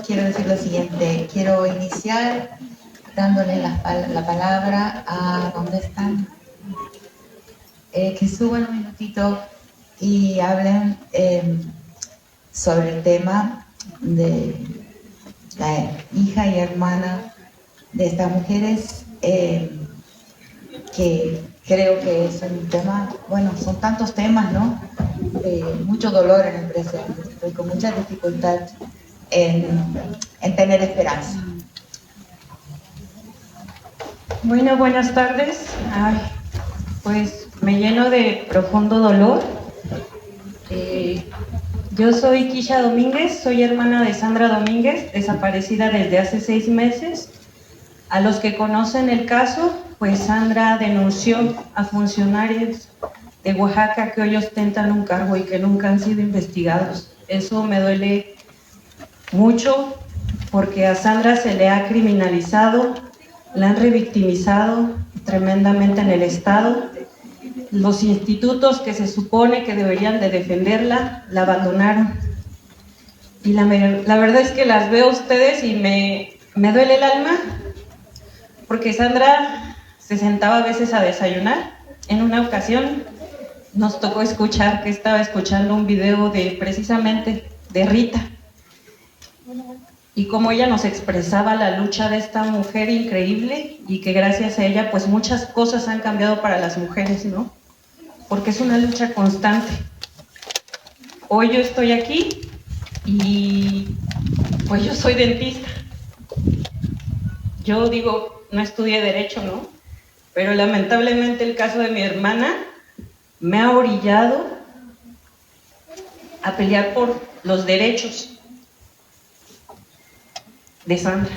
quiero decir lo siguiente. Quiero iniciar dándole la palabra a... ¿Dónde están? Que suban un minutito y hablen sobre el tema de la hija y hermana de estas mujeres, que creo que es un tema, bueno, son tantos temas, ¿no? De mucho dolor en el presente. Estoy con mucha dificultad en tener esperanza. Bueno, buenas tardes. Pues me lleno de profundo dolor. Yo soy Kisha Domínguez, soy hermana de Sandra Domínguez, desaparecida desde hace 6 meses. A los que conocen el caso, pues Sandra denunció a funcionarios de Oaxaca que hoy ostentan un cargo y que nunca han sido investigados. Eso me duele mucho porque a Sandra se le ha criminalizado, la han revictimizado tremendamente en el Estado. Los institutos que se supone que deberían de defenderla, la abandonaron. Y la verdad es que las veo a ustedes y me duele el alma, porque Sandra se sentaba a veces a desayunar. En una ocasión nos tocó escuchar que estaba escuchando un video precisamente de Rita, y cómo ella nos expresaba la lucha de esta mujer increíble, y que gracias a ella pues muchas cosas han cambiado para las mujeres, ¿no? Porque es una lucha constante. Hoy yo estoy aquí y pues yo soy dentista. Yo digo, no estudié Derecho, ¿no? Pero lamentablemente el caso de mi hermana me ha orillado a pelear por los derechos de Sandra,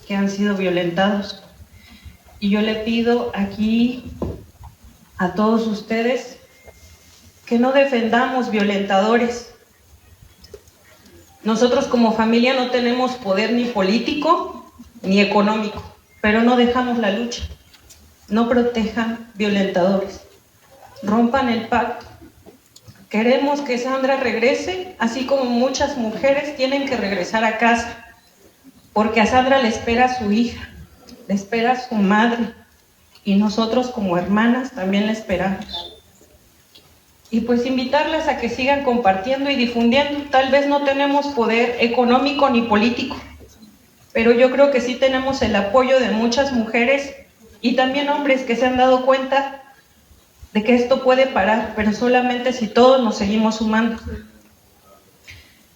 que han sido violentados. Y yo le pido aquí a todos ustedes que no defendamos violentadores. Nosotros como familia no tenemos poder ni político ni económico, pero no dejamos la lucha. No protejan violentadores, rompan el pacto. Queremos que Sandra regrese, así como muchas mujeres tienen que regresar a casa, porque a Sandra le espera su hija, le espera su madre, y nosotros como hermanas también la esperamos. Y pues invitarlas a que sigan compartiendo y difundiendo. Tal vez no tenemos poder económico ni político, pero yo creo que sí tenemos el apoyo de muchas mujeres y también hombres que se han dado cuenta de que esto puede parar, pero solamente si todos nos seguimos sumando.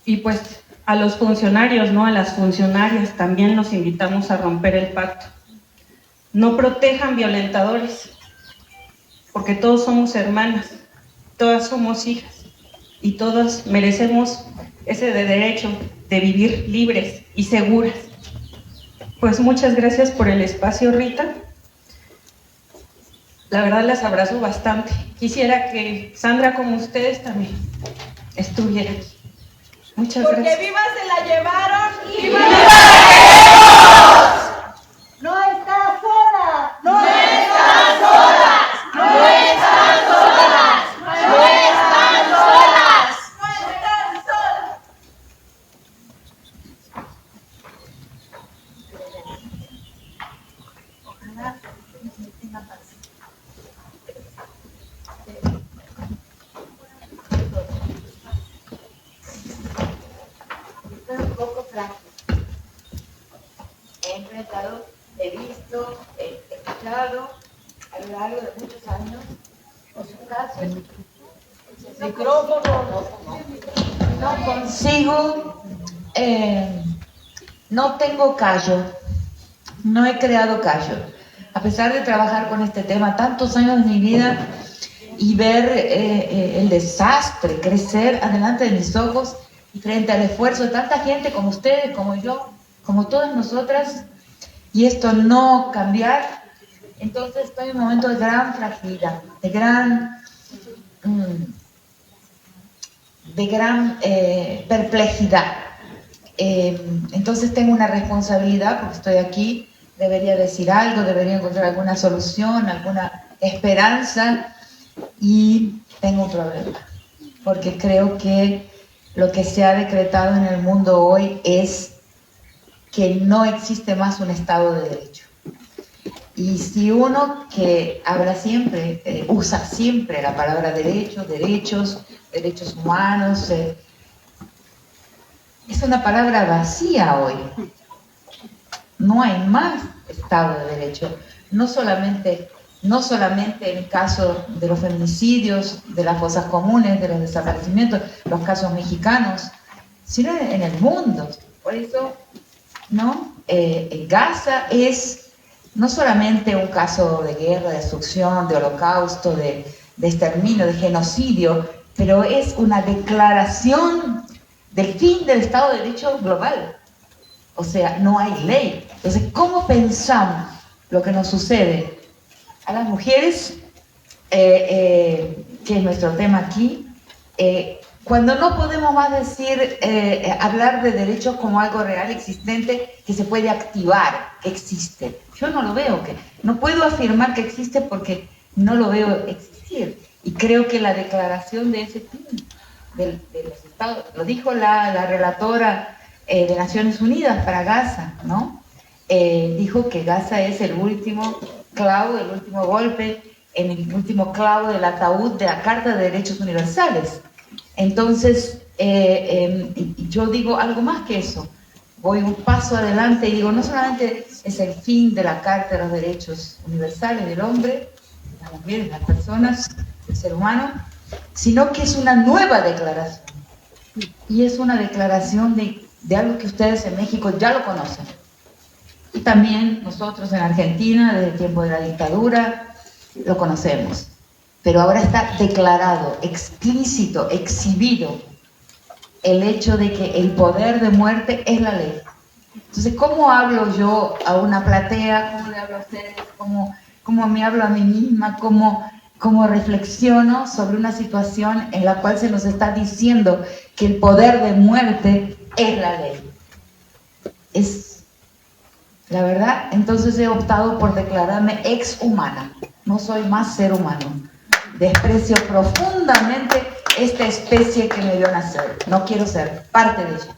Y pues a los funcionarios, ¿no? A las funcionarias también los invitamos a romper el pacto. No protejan violentadores, porque todos somos hermanas, todas somos hijas y todas merecemos ese derecho de vivir libres y seguras. Pues muchas gracias por el espacio, Rita. La verdad las abrazo bastante. Quisiera que Sandra, como ustedes, también estuviera aquí. Muchas gracias. Porque viva se la llevaron y viva la queremos. No está sola. No están solas. No están solas. No están solas. No están solas. Ojalá tenga paz. Estoy un poco frágil. He enfrentado, he visto, he escuchado a lo largo de muchos años por su caso. No consigo, no tengo callo, no he creado callo. A pesar de trabajar con este tema tantos años de mi vida y ver el desastre crecer adelante de mis ojos y frente al esfuerzo de tanta gente como ustedes, como yo, como todas nosotras, y esto no cambiar, entonces estoy en un momento de gran fragilidad, de gran perplejidad. Entonces tengo una responsabilidad porque estoy aquí, debería decir algo, debería encontrar alguna solución, alguna esperanza, y tengo un problema, porque creo que lo que se ha decretado en el mundo hoy es que no existe más un Estado de Derecho. Y si uno que habla siempre, usa siempre la palabra derecho, derechos humanos, es una palabra vacía hoy. No hay más Estado de Derecho. No solamente en el caso de los feminicidios, de las fosas comunes, de los desaparecimientos, los casos mexicanos, sino en el mundo. Por eso, ¿no? Gaza es no solamente un caso de guerra, de destrucción, de holocausto, de exterminio, de genocidio, pero es una declaración del fin del Estado de Derecho global. O sea, no hay ley. Entonces, ¿cómo pensamos lo que nos sucede a las mujeres, que es nuestro tema aquí, cuando no podemos más decir, hablar de derechos como algo real, existente, que se puede activar, que existe? Yo no lo veo, no puedo afirmar que existe porque no lo veo existir. Y creo que la declaración de ese fin de los estados, lo dijo la relatora de Naciones Unidas para Gaza, ¿no? Dijo que Gaza es el último clavo, el último golpe, en el último clavo del ataúd de la Carta de Derechos Universales. Entonces, yo digo algo más que eso. Voy un paso adelante y digo, no solamente es el fin de la Carta de los Derechos Universales del hombre, de las mujeres, de las personas, del ser humano, sino que es una nueva declaración. Y es una declaración de algo que ustedes en México ya lo conocen. Y también nosotros en Argentina, desde el tiempo de la dictadura, lo conocemos. Pero ahora está declarado, explícito, exhibido, el hecho de que el poder de muerte es la ley. Entonces, ¿cómo hablo yo a una platea? ¿Cómo le hablo a ustedes? ¿Cómo me hablo a mí misma? ¿Cómo reflexiono sobre una situación en la cual se nos está diciendo que el poder de muerte es la ley? Es la verdad. Entonces he optado por declararme exhumana. No soy más ser humano. Desprecio profundamente esta especie que me vio nacer. No quiero ser parte de ella.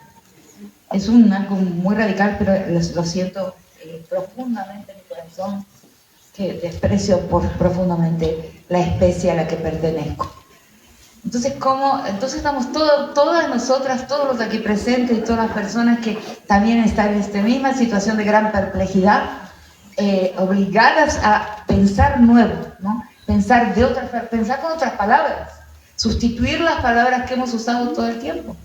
Es algo muy radical, pero lo siento profundamente en mi corazón, que desprecio profundamente la especie a la que pertenezco. Entonces, entonces estamos todas nosotras, todos los aquí presentes y todas las personas que también están en esta misma situación de gran perplejidad, obligadas a pensar nuevo, ¿no? Pensar con otras palabras, sustituir las palabras que hemos usado todo el tiempo,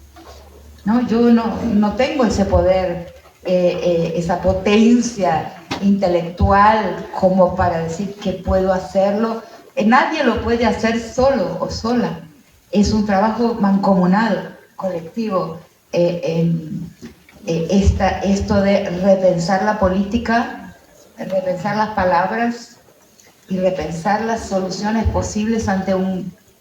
¿no? Yo no tengo ese poder, esa potencia intelectual como para decir que puedo hacerlo. Nadie lo puede hacer solo o sola. Es un trabajo mancomunado, colectivo. Esto de repensar la política, repensar las palabras y repensar las soluciones posibles ante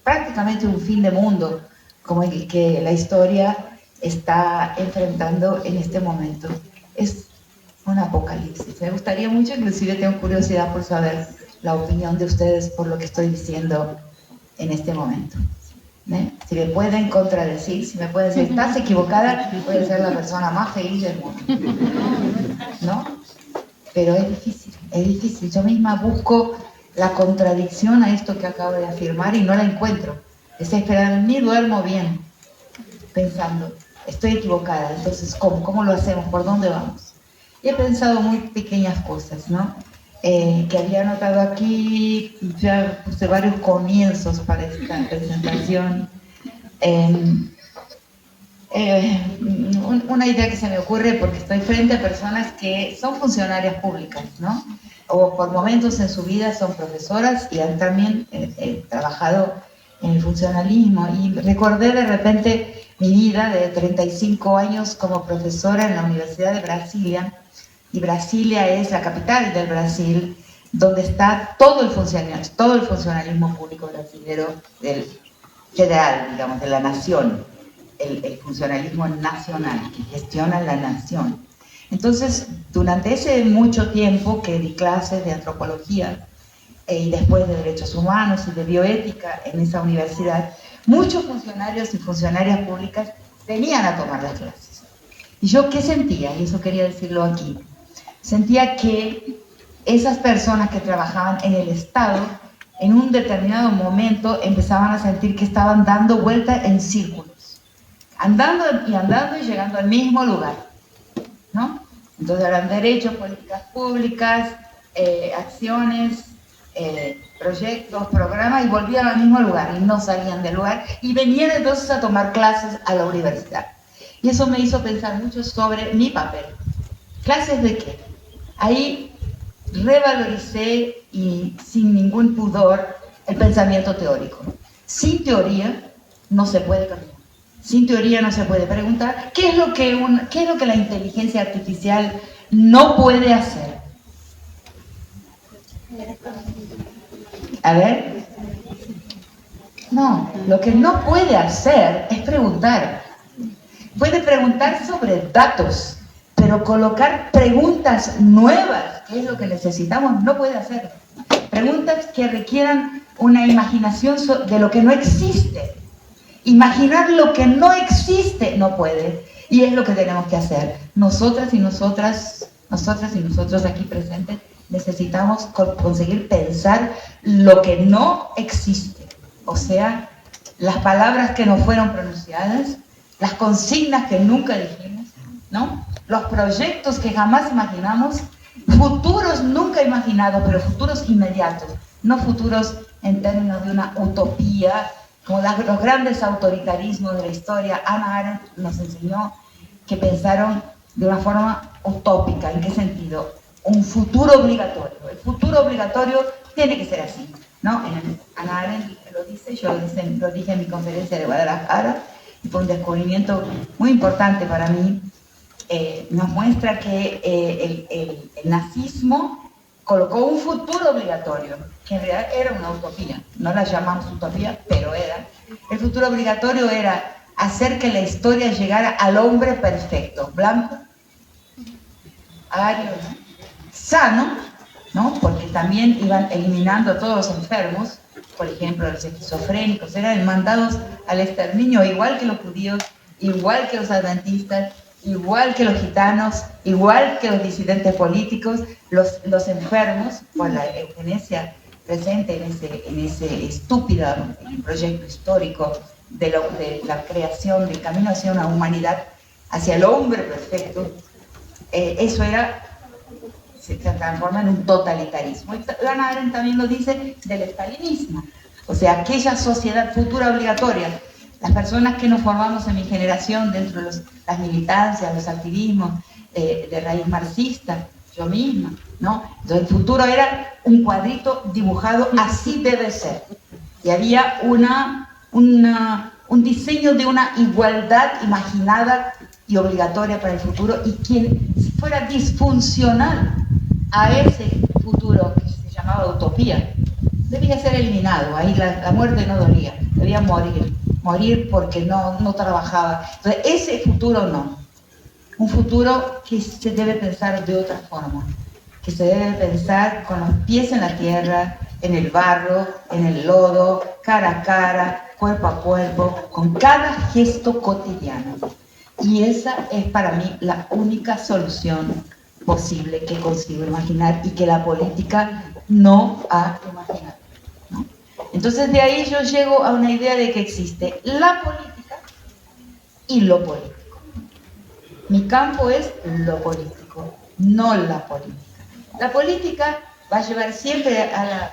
prácticamente un fin de mundo como el que la historia está enfrentando en este momento. Es un apocalipsis. Me gustaría mucho, inclusive tengo curiosidad por saber la opinión de ustedes por lo que estoy diciendo en este momento. Si me pueden contradecir, si me pueden decir, estás equivocada, puede ser la persona más feliz del mundo, ¿no? Pero es difícil. Yo misma busco la contradicción a esto que acabo de afirmar y no la encuentro. Desesperada, ni duermo bien, pensando, estoy equivocada, entonces ¿cómo lo hacemos? ¿Por dónde vamos? Y he pensado muy pequeñas cosas, ¿no? Que había anotado aquí, ya puse varios comienzos para esta presentación. Una idea que se me ocurre porque estoy frente a personas que son funcionarias públicas, ¿no? O por momentos en su vida son profesoras y han también trabajado en el funcionalismo. Y recordé de repente mi vida de 35 años como profesora en la Universidad de Brasilia. Y Brasilia es la capital del Brasil, donde está todo el funcionalismo público brasileño, del federal, digamos, de la nación, el funcionalismo nacional, que gestiona la nación. Entonces, durante ese mucho tiempo que di clases de antropología y después de derechos humanos y de bioética en esa universidad, muchos funcionarios y funcionarias públicas venían a tomar las clases. ¿Y yo qué sentía? Y eso quería decirlo aquí. Sentía que esas personas que trabajaban en el Estado, en un determinado momento empezaban a sentir que estaban dando vueltas en círculos, andando y llegando al mismo lugar, ¿no? Entonces eran derechos, políticas públicas, acciones, proyectos, programas, y volvían al mismo lugar y no salían del lugar, y venían entonces a tomar clases a la universidad. Y eso me hizo pensar mucho sobre mi papel. ¿Clases de qué? Ahí revaloricé y sin ningún pudor el pensamiento teórico. Sin teoría no se puede caminar. Sin teoría no se puede preguntar qué es lo que la inteligencia artificial no puede hacer. A ver. No, lo que no puede hacer es preguntar. Puede preguntar sobre datos, pero colocar preguntas nuevas, que es lo que necesitamos, no puede hacer. Preguntas que requieran una imaginación de lo que no existe. Imaginar lo que no existe no puede. Y es lo que tenemos que hacer. Nosotras y nosotros aquí presentes, necesitamos conseguir pensar lo que no existe. O sea, las palabras que no fueron pronunciadas, las consignas que nunca dijimos, ¿no? Los proyectos que jamás imaginamos, futuros nunca imaginados, pero futuros inmediatos, no futuros en términos de una utopía, como los grandes autoritarismos de la historia. Hannah Arendt nos enseñó que pensaron de una forma utópica. ¿En qué sentido? Un futuro obligatorio. El futuro obligatorio tiene que ser así, ¿no? Hannah Arendt lo dice, yo lo dije en mi conferencia de Guadalajara, y fue un descubrimiento muy importante para mí. Nos muestra que el nazismo colocó un futuro obligatorio, que en realidad era una utopía. No la llamamos utopía, pero era. El futuro obligatorio era hacer que la historia llegara al hombre perfecto, blanco, ario, ¿no? Sano, ¿no? Porque también iban eliminando a todos los enfermos, por ejemplo, los esquizofrénicos, eran mandados al exterminio, igual que los judíos, igual que los adventistas, igual que los gitanos, igual que los disidentes políticos, los enfermos, por la eugenesia presente en ese estúpido proyecto histórico de la creación del camino hacia una humanidad, hacia el hombre perfecto. Eso se transforma en un totalitarismo. Hannah Arendt también lo dice del estalinismo, o sea, aquella sociedad futura obligatoria. Las personas que nos formamos en mi generación dentro de las militancias, los activismos de raíz marxista, yo misma, ¿no? Entonces el futuro era un cuadrito dibujado, así debe ser. Y había un diseño de una igualdad imaginada y obligatoria para el futuro, y quien fuera disfuncional a ese futuro que se llamaba utopía, debía ser eliminado. Ahí la muerte no dolía, debía morir porque no trabajaba. Entonces ese futuro no. Un futuro que se debe pensar de otra forma, que se debe pensar con los pies en la tierra, en el barro, en el lodo, cara a cara, cuerpo a cuerpo, con cada gesto cotidiano. Y esa es para mí la única solución posible que consigo imaginar y que la política no ha imaginado, ¿no? Entonces de ahí yo llego a una idea de que existe la política y lo político. Mi campo es lo político, no la política. La política va a llevar siempre a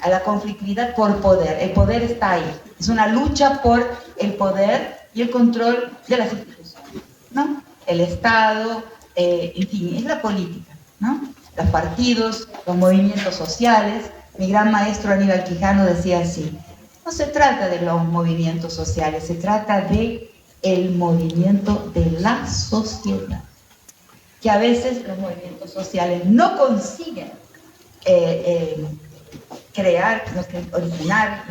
la conflictividad por poder. El poder está ahí. Es una lucha por el poder y el control de las instituciones, ¿no? El Estado, en fin, es la política, ¿no? Los partidos, los movimientos sociales. Mi gran maestro Aníbal Quijano decía así: no se trata de los movimientos sociales, se trata de el movimiento de la sociedad. Que a veces los movimientos sociales no consiguen crear, originar,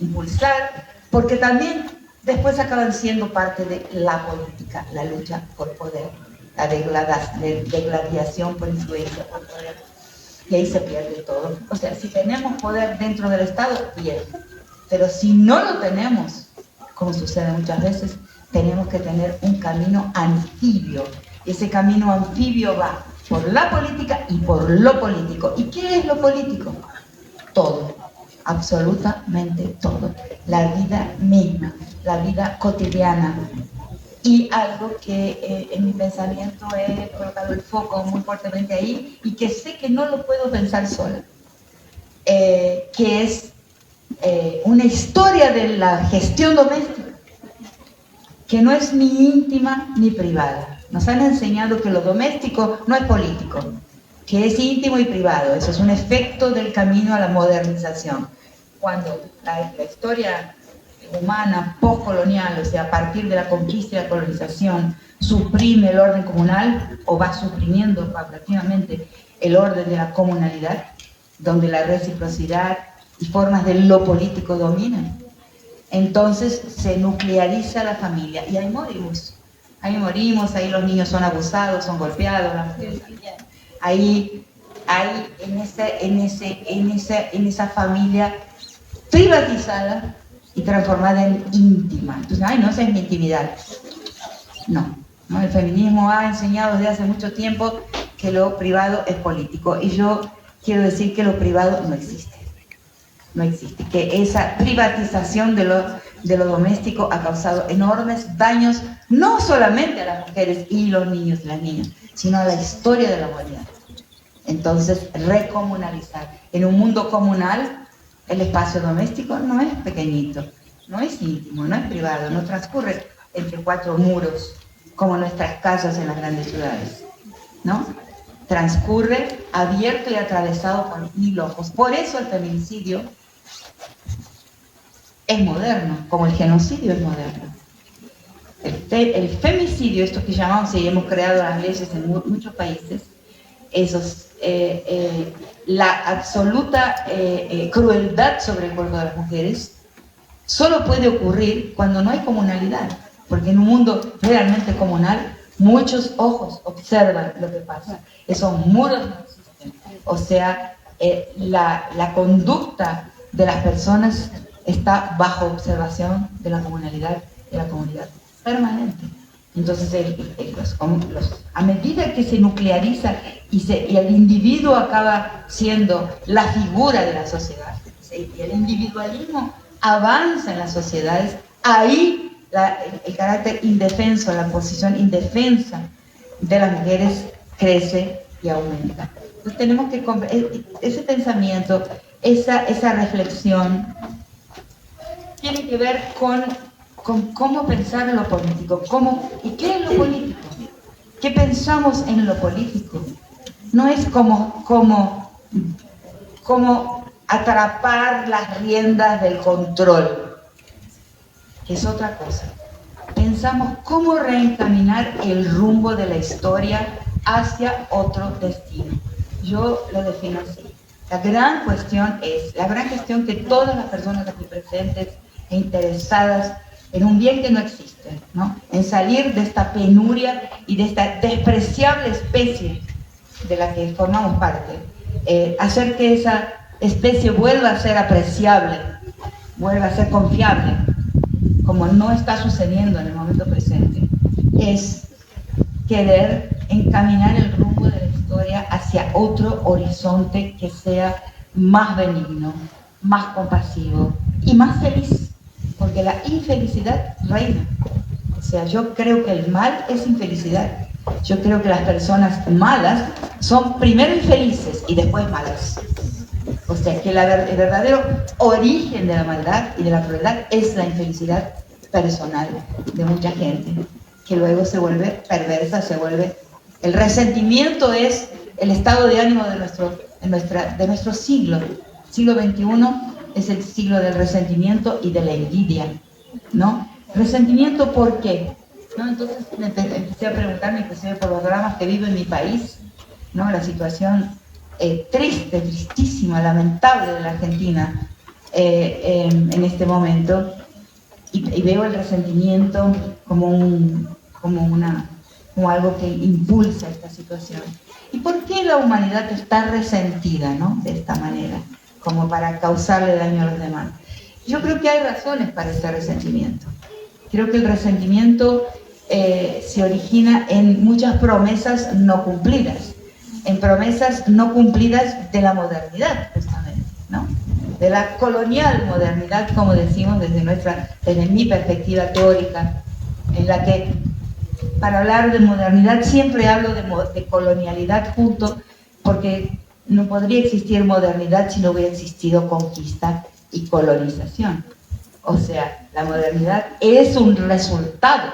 impulsar, porque también después acaban siendo parte de la política, la lucha por poder, la degladiación por influencia, por poder, y ahí se pierde todo. O sea, si tenemos poder dentro del Estado, bien, pero si no lo tenemos, como sucede muchas veces, tenemos que tener un camino anfibio. Ese camino anfibio va por la política y por lo político. ¿Y qué es lo político? Todo, absolutamente todo. La vida misma, la vida cotidiana. Y algo que en mi pensamiento he colocado el foco muy fuertemente ahí y que sé que no lo puedo pensar sola, que es una historia de la gestión doméstica, que no es ni íntima ni privada. Nos han enseñado que lo doméstico no es político, que es íntimo y privado. Eso es un efecto del camino a la modernización. Cuando la historia humana postcolonial, o sea, a partir de la conquista y la colonización, suprime el orden comunal o va suprimiendo paulatinamente el orden de la comunalidad, donde la reciprocidad y formas de lo político dominan. Entonces se nucleariza la familia y ahí morimos, ahí los niños son abusados, son golpeados, las mujeres también. Ahí en esa familia privatizada y transformada en íntima. Entonces, ay, no, esa es mi intimidad. No, el feminismo ha enseñado desde hace mucho tiempo que lo privado es político y yo quiero decir que lo privado no existe. No existe, que esa privatización de lo doméstico ha causado enormes daños, no solamente a las mujeres y los niños y las niñas, sino a la historia de la humanidad. Entonces, recomunalizar. En un mundo comunal, el espacio doméstico no es pequeñito, no es íntimo, no es privado, no transcurre entre cuatro muros, como nuestras casas en las grandes ciudades, ¿no? Transcurre abierto y atravesado por mil ojos. Por eso el feminicidio es moderno, como el genocidio es moderno. El femicidio, esto que llamamos y hemos creado las leyes en muchos países, la absoluta crueldad sobre el cuerpo de las mujeres, solo puede ocurrir cuando no hay comunalidad, porque en un mundo realmente comunal, muchos ojos observan lo que pasa. Esos muros no existen. O sea, la conducta de las personas está bajo observación de la comunalidad, de la comunidad permanente. Entonces, a medida que se nucleariza y el individuo acaba siendo la figura de la sociedad, y el individualismo avanza en las sociedades, ahí el carácter indefenso, la posición indefensa de las mujeres crece y aumenta. Entonces tenemos que, ese pensamiento, esa reflexión, tiene que ver con cómo pensar lo político, ¿y qué es lo político? ¿Qué pensamos en lo político? No es como atrapar las riendas del control, que es otra cosa. Pensamos cómo reencaminar el rumbo de la historia hacia otro destino. Yo lo defino así. La gran cuestión que todas las personas aquí presentes e interesadas en un bien que no existe, ¿no? En salir de esta penuria y de esta despreciable especie de la que formamos parte, hacer que esa especie vuelva a ser apreciable, vuelva a ser confiable, como no está sucediendo en el momento presente, es querer encaminar el rumbo de la historia hacia otro horizonte que sea más benigno, más compasivo y más feliz, porque la infelicidad reina. O sea, yo creo que el mal es infelicidad. Yo creo que las personas malas son primero infelices y después malas. O sea, que el verdadero origen de la maldad y de la crueldad es la infelicidad personal de mucha gente, que luego se vuelve perversa, el resentimiento es el estado de ánimo de nuestro siglo. El siglo XXI es el siglo del resentimiento y de la envidia, ¿no? Resentimiento, ¿por qué? ¿No? Entonces empecé a preguntarme, inclusive por los dramas que vivo en mi país, ¿no? La situación triste, tristísima, lamentable de la Argentina en este momento, y veo el resentimiento como algo que impulsa esta situación. ¿Y por qué la humanidad está resentida, ¿no? De esta manera, como para causarle daño a los demás? Yo creo que hay razones para este resentimiento. Creo que el resentimiento se origina en muchas promesas no cumplidas, en promesas no cumplidas de la modernidad, justamente, ¿no? De la colonial modernidad, como decimos desde mi perspectiva teórica, en la que para hablar de modernidad siempre hablo de colonialidad junto, porque no podría existir modernidad si no hubiera existido conquista y colonización. O sea, la modernidad es un resultado,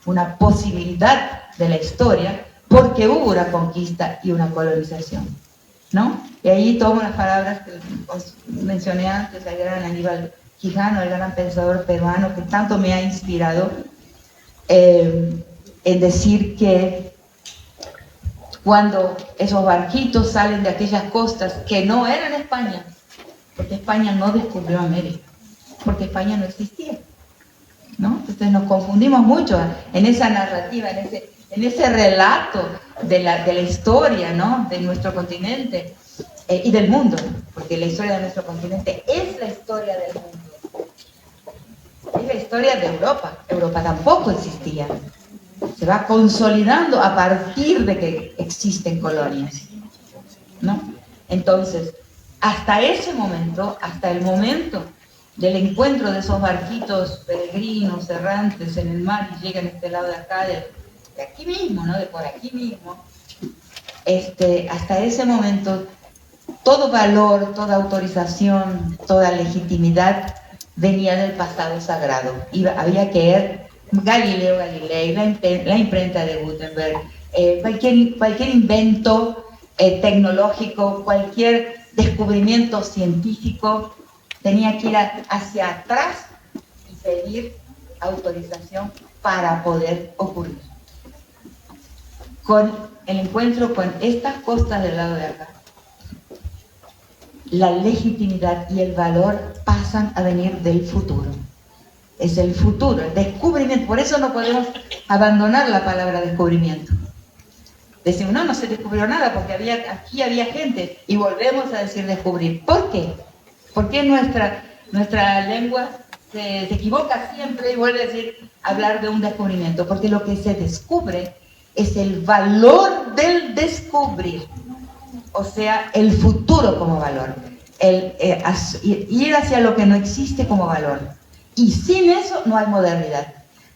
una posibilidad de la historia, porque hubo una conquista y una colonización, ¿no? Y ahí tomo las palabras que os mencioné antes, el gran Aníbal Quijano, el gran pensador peruano, que tanto me ha inspirado en decir que cuando esos barquitos salen de aquellas costas que no eran España, porque España no descubrió América, porque España no existía, ¿no? Entonces nos confundimos mucho en esa narrativa, en ese relato de la historia, ¿no? De nuestro continente y del mundo, porque la historia de nuestro continente es la historia del mundo, es la historia de Europa. Europa tampoco existía, se va consolidando a partir de que existen colonias, ¿no? Entonces, hasta ese momento, hasta el momento del encuentro de esos barquitos peregrinos, errantes en el mar y llegan a este lado de acá, de aquí mismo, ¿no? De por aquí mismo, hasta ese momento, todo valor, toda autorización, toda legitimidad venía del pasado sagrado. Había que ver Galileo Galilei, la imprenta de Gutenberg, cualquier invento tecnológico, cualquier descubrimiento científico, tenía que ir hacia atrás y pedir autorización para poder ocurrir. Con el encuentro con estas costas del lado de acá, la legitimidad y el valor pasan a venir del futuro. Es el futuro, el descubrimiento. Por eso no podemos abandonar la palabra descubrimiento. Decimos, no se descubrió nada porque aquí había gente, y volvemos a decir descubrir. ¿Por qué? Porque nuestra lengua se equivoca siempre y vuelve a decir hablar de un descubrimiento, porque lo que se descubre es el valor del descubrir, o sea, el futuro como valor, ir hacia lo que no existe como valor. Y sin eso no hay modernidad,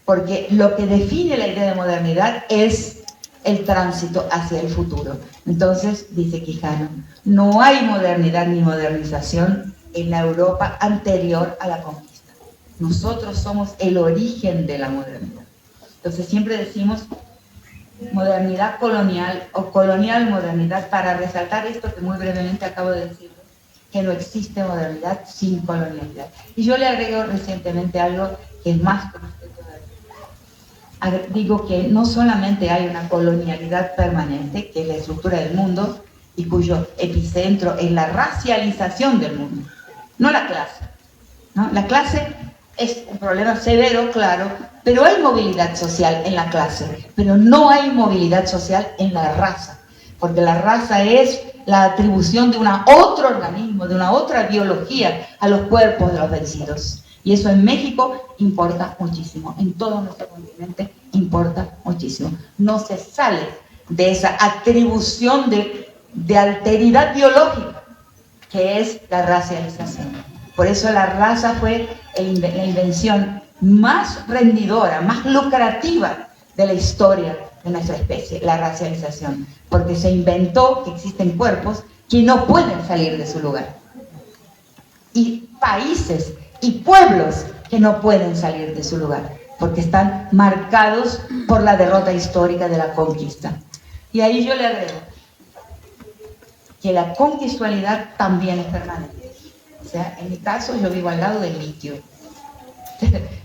porque lo que define la idea de modernidad es el tránsito hacia el futuro. Entonces, dice Quijano, no hay modernidad ni modernización en la Europa anterior a la conquista. Nosotros somos el origen de la modernidad. Entonces siempre decimos modernidad colonial o colonial modernidad para resaltar esto que muy brevemente acabo de decir, que no existe modernidad sin colonialidad. Y yo le agrego recientemente algo que es más que usted todavía. Digo que no solamente hay una colonialidad permanente, que es la estructura del mundo y cuyo epicentro es la racialización del mundo, no la clase, ¿no? La clase es un problema severo, claro, pero hay movilidad social en la clase, pero no hay movilidad social en la raza, porque la raza es la atribución de otro organismo, de una otra biología a los cuerpos de los vencidos. Y eso en México importa muchísimo, en todo nuestro continente importa muchísimo. No se sale de esa atribución de alteridad biológica, que es la racialización. Por eso la raza fue la invención más rendidora, más lucrativa de la historia de nuestra especie, la racialización, porque se inventó que existen cuerpos que no pueden salir de su lugar, y países y pueblos que no pueden salir de su lugar, porque están marcados por la derrota histórica de la conquista. Y ahí yo le agrego que la conquistualidad también es permanente. O sea, en mi caso yo vivo al lado del litio,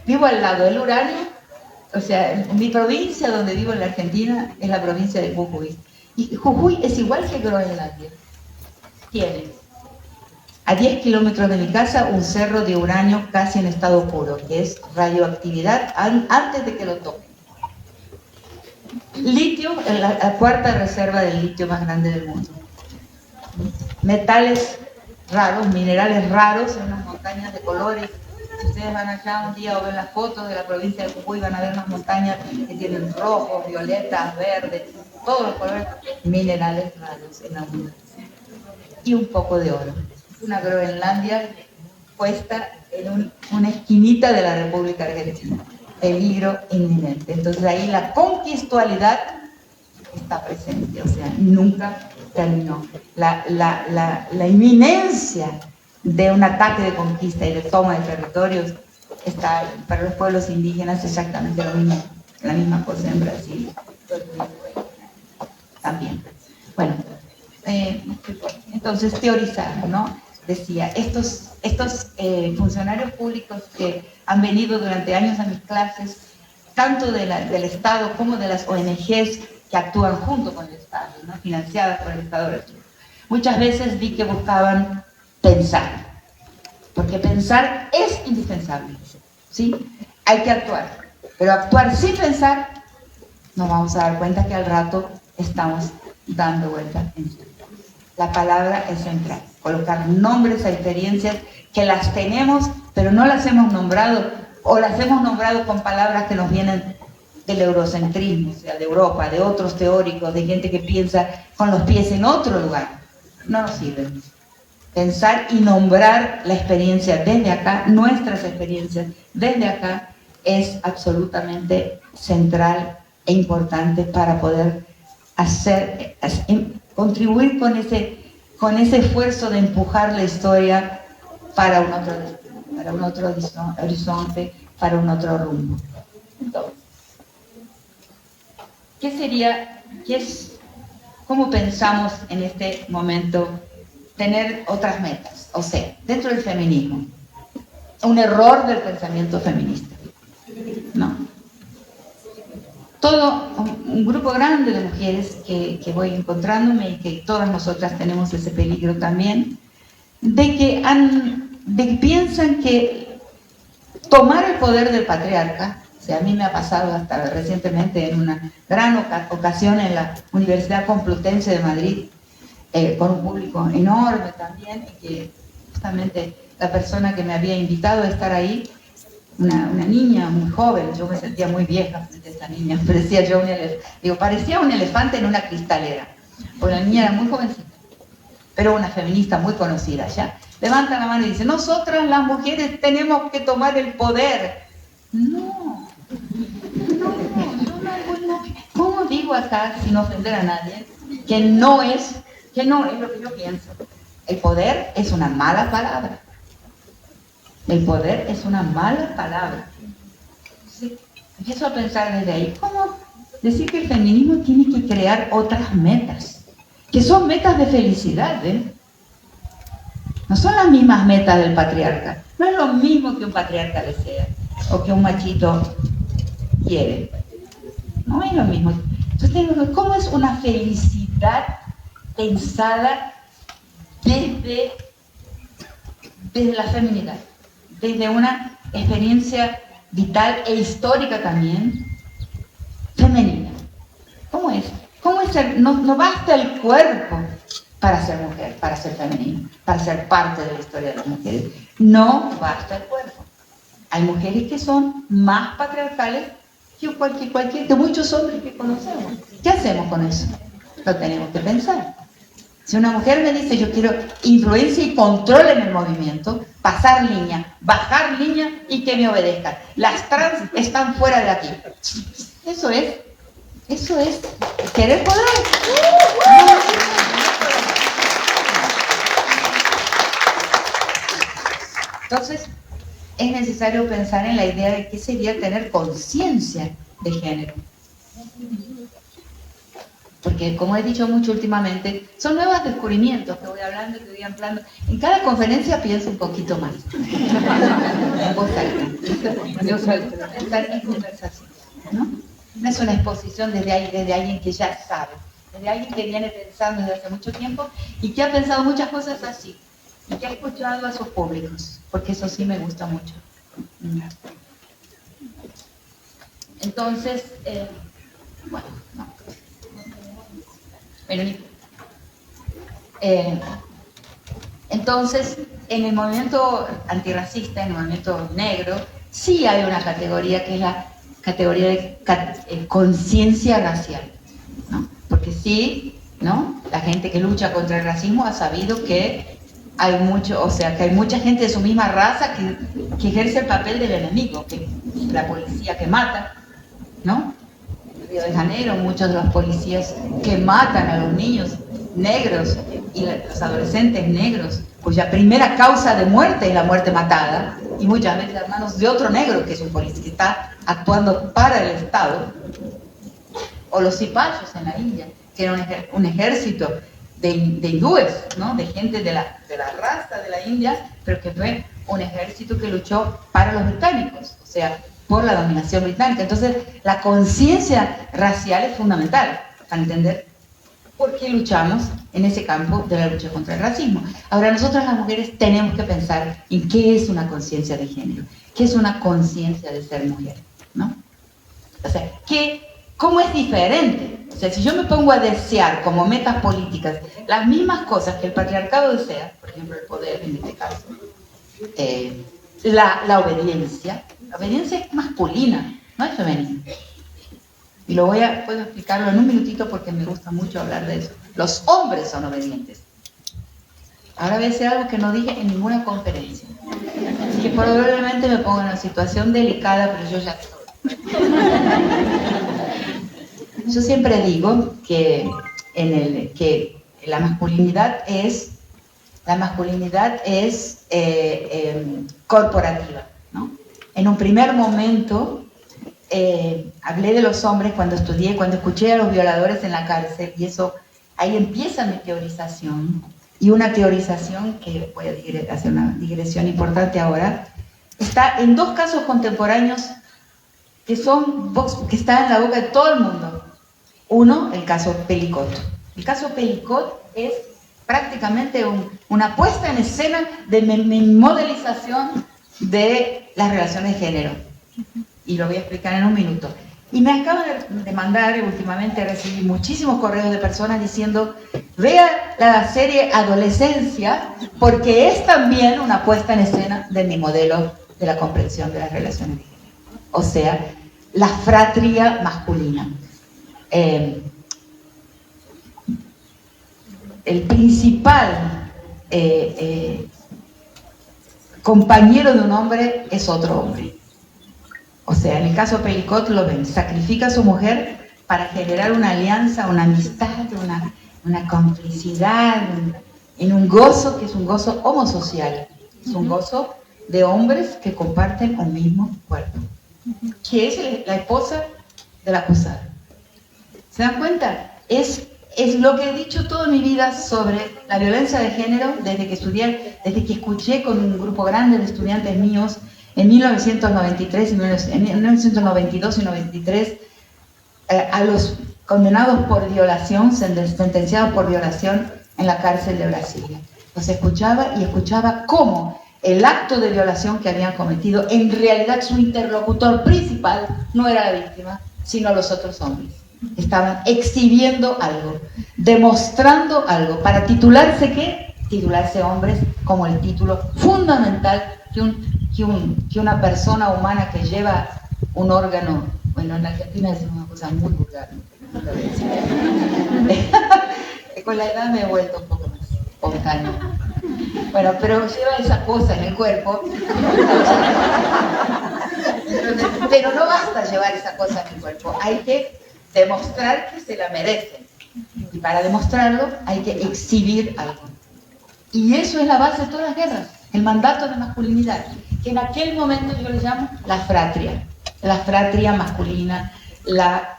vivo al lado del uranio. O sea, en mi provincia donde vivo en la Argentina es la provincia de Jujuy. Y Jujuy es igual que Groenlandia. Tiene a 10 kilómetros de mi casa un cerro de uranio casi en estado puro, que es radioactividad antes de que lo toquen. Litio, la cuarta reserva del litio más grande del mundo. Metales raros, minerales raros en unas montañas de colores Ustedes van allá un día o ven las fotos de la provincia de Jujuy, van a ver unas montañas que tienen rojos, violetas, verdes, todos los colores, minerales raros en abundancia. Y un poco de oro. Una Groenlandia puesta en una esquinita de la República Argentina. Peligro inminente. Entonces ahí la conquistualidad está presente, o sea, nunca terminó. La inminencia de un ataque de conquista y de toma de territorios está para los pueblos indígenas exactamente lo mismo, la misma cosa en Brasil también. Bueno, entonces teorizar, ¿no? Decía, estos funcionarios públicos que han venido durante años a mis clases, tanto del Estado como de las ONGs que actúan junto con el Estado, ¿no? Financiadas por el Estado, muchas veces vi que buscaban pensar, porque pensar es indispensable, ¿sí? Hay que actuar, pero actuar sin pensar, nos vamos a dar cuenta que al rato estamos dando vueltas en sí. La palabra es central, colocar nombres a experiencias que las tenemos, pero no las hemos nombrado, o las hemos nombrado con palabras que nos vienen del eurocentrismo, o sea, de Europa, de otros teóricos, de gente que piensa con los pies en otro lugar. No nos sirven. Pensar y nombrar la experiencia desde acá, nuestras experiencias desde acá, es absolutamente central e importante para poder contribuir con ese esfuerzo de empujar la historia para un otro horizonte, para un otro rumbo. Entonces, ¿cómo pensamos en este momento tener otras metas? O sea, dentro del feminismo, un error del pensamiento feminista, ¿no? Todo un grupo grande de mujeres que voy encontrándome y que todas nosotras tenemos ese peligro también, de que piensan que tomar el poder del patriarca, o sea, a mí me ha pasado hasta recientemente en una gran ocasión en la Universidad Complutense de Madrid, con un público enorme también, y que justamente la persona que me había invitado a estar ahí, una niña muy joven, yo me sentía muy vieja frente a esta niña, parecía un elefante en una cristalera, porque la niña era muy jovencita, pero una feminista muy conocida ya. Levanta la mano y dice, nosotras las mujeres tenemos que tomar el poder. No. ¿Cómo digo acá, sin ofender a nadie, que no es lo que yo pienso? El poder es una mala palabra. El poder es una mala palabra. Entonces, empiezo a pensar desde ahí, ¿cómo decir que el feminismo tiene que crear otras metas? Que son metas de felicidad, ¿eh? No son las mismas metas del patriarca. No es lo mismo que un patriarca desea o que un machito quiere. No es lo mismo. Entonces, ¿cómo es una felicidad pensada desde la feminidad? Desde una experiencia vital e histórica también femenina. ¿Cómo es? No basta el cuerpo para ser mujer, para ser femenina, para ser parte de la historia de las mujeres. No basta el cuerpo. Hay mujeres que son más patriarcales que muchos hombres que conocemos. ¿Qué hacemos con eso? Lo tenemos que pensar. Si una mujer me dice, yo quiero influencia y control en el movimiento, pasar línea, bajar línea y que me obedezcan. Las trans están fuera de aquí. Eso es querer poder. Entonces, es necesario pensar en la idea de qué sería tener conciencia de género. Porque, como he dicho mucho últimamente, son nuevos descubrimientos que voy hablando, que voy ampliando. En cada conferencia pienso un poquito más. En voz alta. Pensar en conversación, ¿no? No es una exposición desde alguien que ya sabe, desde alguien que viene pensando desde hace mucho tiempo y que ha pensado muchas cosas así, y que ha escuchado a sus públicos, porque eso sí me gusta mucho. Entonces, bueno, no. Entonces, en el movimiento antirracista, en el movimiento negro, sí hay una categoría que es la categoría de conciencia racial, ¿no? Porque sí, ¿no? La gente que lucha contra el racismo ha sabido que hay mucho, o sea, que hay mucha gente de su misma raza que ejerce el papel del enemigo, que la policía que mata, ¿no? En Río de Janeiro, muchos de los policías que matan a los niños negros y los adolescentes negros, cuya primera causa de muerte es la muerte matada, y muchas veces a manos de otro negro que es un policía que está actuando para el Estado, o los cipayos en la India, que era un ejército de hindúes, ¿no? De gente de la raza de la India, pero que fue un ejército que luchó para los británicos, o sea, por la dominación británica. Entonces, la conciencia racial es fundamental para entender por qué luchamos en ese campo de la lucha contra el racismo. Ahora, nosotras las mujeres tenemos que pensar en qué es una conciencia de género, qué es una conciencia de ser mujer, ¿no? O sea, ¿cómo es diferente? O sea, si yo me pongo a desear como metas políticas las mismas cosas que el patriarcado desea, por ejemplo, el poder en este caso, la obediencia es masculina, no es femenina. Y puedo explicarlo en un minutito porque me gusta mucho hablar de eso. Los hombres son obedientes. Ahora voy a decir algo que no dije en ninguna conferencia. Así que probablemente me pongo en una situación delicada, pero yo ya estoy. Yo siempre digo que la masculinidad es corporativa, ¿no? En un primer momento hablé de los hombres cuando escuché a los violadores en la cárcel, y ahí empieza mi teorización, y una teorización que voy a hacer una digresión importante ahora, está en dos casos contemporáneos que están en la boca de todo el mundo. Uno, el caso Pelicot. El caso Pelicot es prácticamente una puesta en escena de modelización de las relaciones de género. Y lo voy a explicar en un minuto. Y me acaban de mandar, últimamente recibí muchísimos correos de personas diciendo: vea la serie Adolescencia, porque es también una puesta en escena de mi modelo de la comprensión de las relaciones de género. O sea, la fratria masculina. El principal compañero de un hombre es otro hombre. O sea, en el caso de Pelicot lo ven, sacrifica a su mujer para generar una alianza, una amistad, una complicidad, en un gozo que es un gozo homosocial, es un gozo de hombres que comparten un mismo cuerpo, que es la esposa del acusado. ¿Se dan cuenta? Es lo que he dicho toda mi vida sobre la violencia de género, desde que escuché con un grupo grande de estudiantes míos en 1993, en 1992 y 93, a los condenados por violación, sentenciados por violación en la cárcel de Brasilia. Los escuchaba cómo el acto de violación que habían cometido, en realidad su interlocutor principal no era la víctima, sino los otros hombres. Estaban exhibiendo algo, demostrando algo, para titularse hombres, como el título fundamental que una persona humana que lleva un órgano, bueno, en Argentina es una cosa muy vulgar, ¿no? Con la edad me he vuelto un poco más espontánea. Bueno, pero lleva esa cosa en el cuerpo. Pero no basta llevar esa cosa en el cuerpo, hay que demostrar que se la merecen. Y para demostrarlo hay que exhibir algo. Y eso es la base de todas las guerras, el mandato de masculinidad, que en aquel momento yo le llamo la fratria masculina, la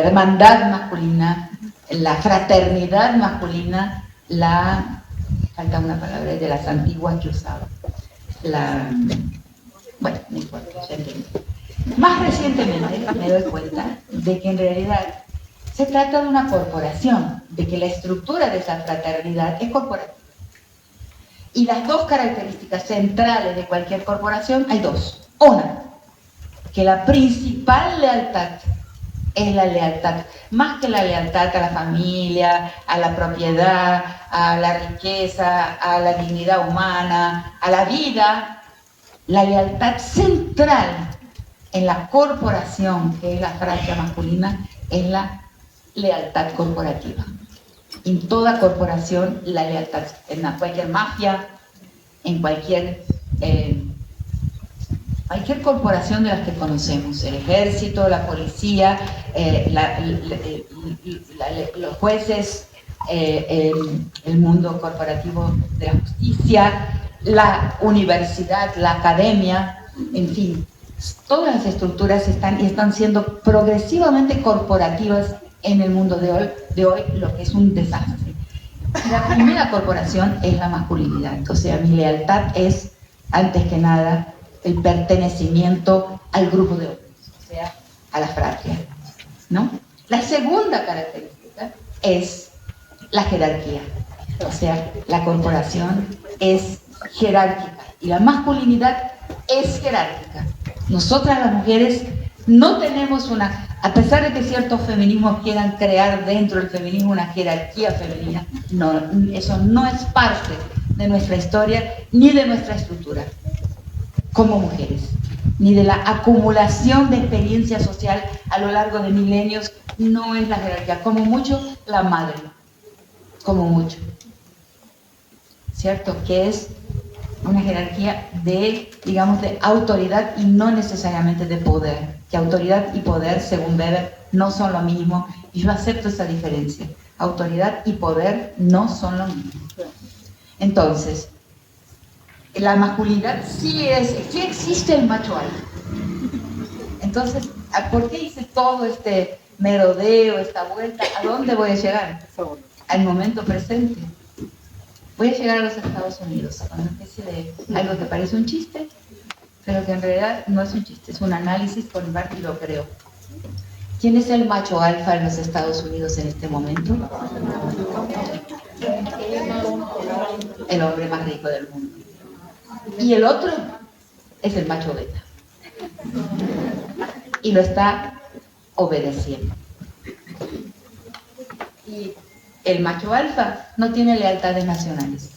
hermandad masculina, la fraternidad masculina, falta una palabra de las antiguas que usaba, bueno, no importa, ya entiendo. Más recientemente me doy cuenta de que en realidad se trata de una corporación, de que la estructura de esa fraternidad es corporativa. Y las dos características centrales de cualquier corporación hay dos. Una, que la principal lealtad es la lealtad. Más que la lealtad a la familia, a la propiedad, a la riqueza, a la dignidad humana, a la vida, la lealtad central en la corporación, que es la frase masculina, es la lealtad corporativa. En toda corporación, la lealtad, en cualquier mafia, en cualquier corporación de las que conocemos, el ejército, la policía, los jueces, el mundo corporativo de la justicia, la universidad, la academia, en fin, todas las estructuras están siendo progresivamente corporativas en el mundo de hoy, lo que es un desastre. La primera corporación es la masculinidad, o sea, mi lealtad es, antes que nada, el pertenecimiento al grupo de hombres, o sea, a la fratria, ¿no? La segunda característica es la jerarquía, o sea, la corporación es jerárquica y la masculinidad es jerárquica. Nosotras las mujeres no tenemos a pesar de que ciertos feminismos quieran crear dentro del feminismo una jerarquía femenina, no, eso no es parte de nuestra historia ni de nuestra estructura como mujeres, ni de la acumulación de experiencia social a lo largo de milenios. No es la jerarquía, como mucho la madre, como mucho, ¿cierto? Que es una jerarquía de, digamos, de autoridad y no necesariamente de poder, que autoridad y poder, según Weber, no son lo mismo, y yo acepto esa diferencia. Autoridad y poder no son lo mismo. Entonces, la masculinidad sí existe el macho alfa. Entonces, ¿por qué hice todo este merodeo, esta vuelta? ¿A dónde voy a llegar? Al momento presente. Voy a llegar a los Estados Unidos, a una especie de algo que parece un chiste, pero que en realidad no es un chiste, es un análisis por mi parte y lo creo. ¿Quién es el macho alfa en los Estados Unidos en este momento? El hombre más rico del mundo. Y el otro es el macho beta. Y lo está obedeciendo. Y el macho alfa no tiene lealtades nacionales.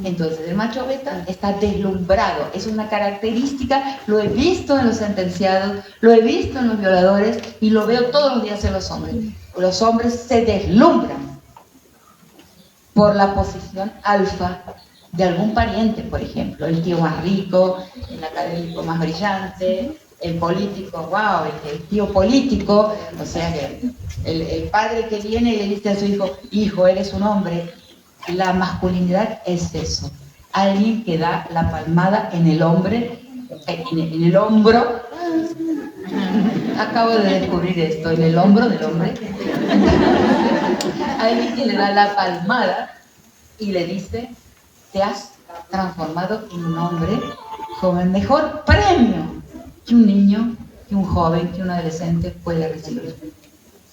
Entonces el macho beta está deslumbrado, es una característica, lo he visto en los sentenciados, lo he visto en los violadores y lo veo todos los días en los hombres. Los hombres se deslumbran por la posición alfa de algún pariente, por ejemplo, el tío más rico, el académico más brillante, el político, wow, el tío político, o sea que el padre que viene y le dice a su hijo, hijo, eres un hombre. La masculinidad es eso, alguien que da la palmada en el hombre, en el hombro. Acabo de descubrir esto, en el hombro del hombre. Alguien que le da la palmada y le dice, te has transformado en un hombre con el mejor premio que un niño, que un joven, que un adolescente puede recibir.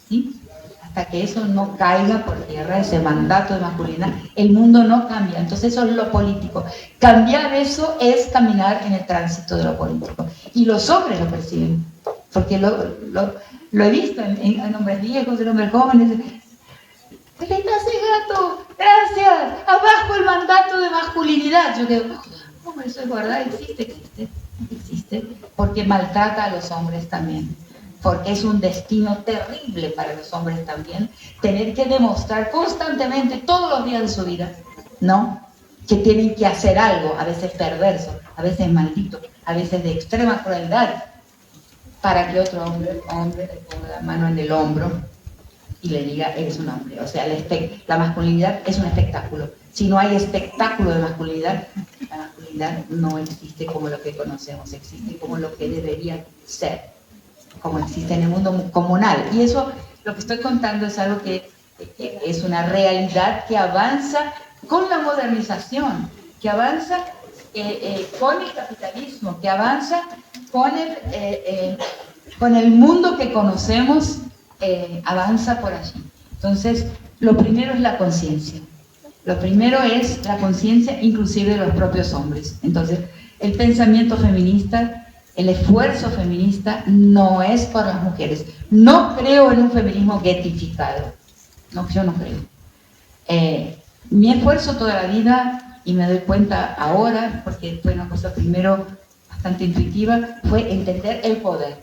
¿Sí? Hasta que eso no caiga por tierra, ese mandato de masculinidad, el mundo no cambia. Entonces eso es lo político. Cambiar eso es caminar en el tránsito de lo político. Y los hombres lo perciben, porque lo he visto en hombres viejos, en hombres jóvenes. ¡Te ese gato! ¡Gracias! ¡Abajo el mandato de masculinidad! Yo digo, ¿cómo eso es verdad? Existe, porque maltrata a los hombres también. Porque es un destino terrible para los hombres también, tener que demostrar constantemente, todos los días de su vida, ¿no? Que tienen que hacer algo, a veces perverso, a veces maldito, a veces de extrema crueldad, para que otro hombre le ponga la mano en el hombro y le diga, eres un hombre. O sea, la masculinidad es un espectáculo. Si no hay espectáculo de masculinidad, la masculinidad no existe como lo que conocemos, existe como lo que debería ser, como existe en el mundo comunal. Y eso, lo que estoy contando es algo que es una realidad que avanza con la modernización, que avanza con el capitalismo, que avanza con el mundo que conocemos, avanza por allí. Entonces, lo primero es la conciencia. Lo primero es la conciencia inclusive de los propios hombres. Entonces, el pensamiento feminista El esfuerzo feminista no es por las mujeres. No creo en un feminismo getificado. No, yo no creo. Mi esfuerzo toda la vida, y me doy cuenta ahora, porque fue una cosa primero bastante intuitiva, fue entender el poder.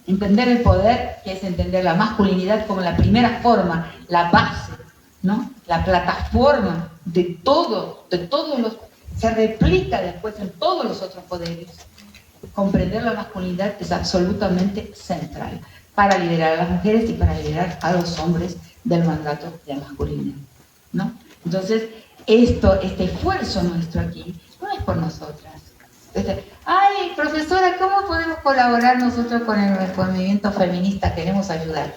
Entender el poder, que es entender la masculinidad como la primera forma, la base, ¿no? La plataforma de todos los... Se replica después en todos los otros poderes. Comprender la masculinidad es absolutamente central para liberar a las mujeres y para liberar a los hombres del mandato de la masculinidad, ¿no? Entonces, este esfuerzo nuestro aquí no es por nosotras. Ay, profesora, ¿cómo podemos colaborar nosotros con el movimiento feminista? Queremos ayudar.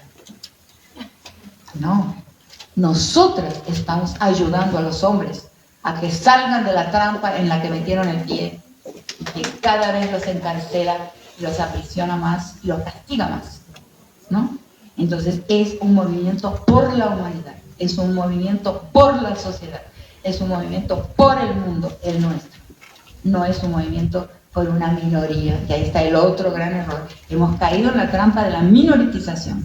No, nosotras estamos ayudando a los hombres a que salgan de la trampa en la que metieron el pie y que cada vez los encarcela, los aprisiona más y los castiga más, ¿no? Entonces es un movimiento por la humanidad, es un movimiento por la sociedad, es un movimiento por el mundo, el nuestro. No es un movimiento por una minoría, que ahí está el otro gran error. Hemos caído en la trampa de la minoritización.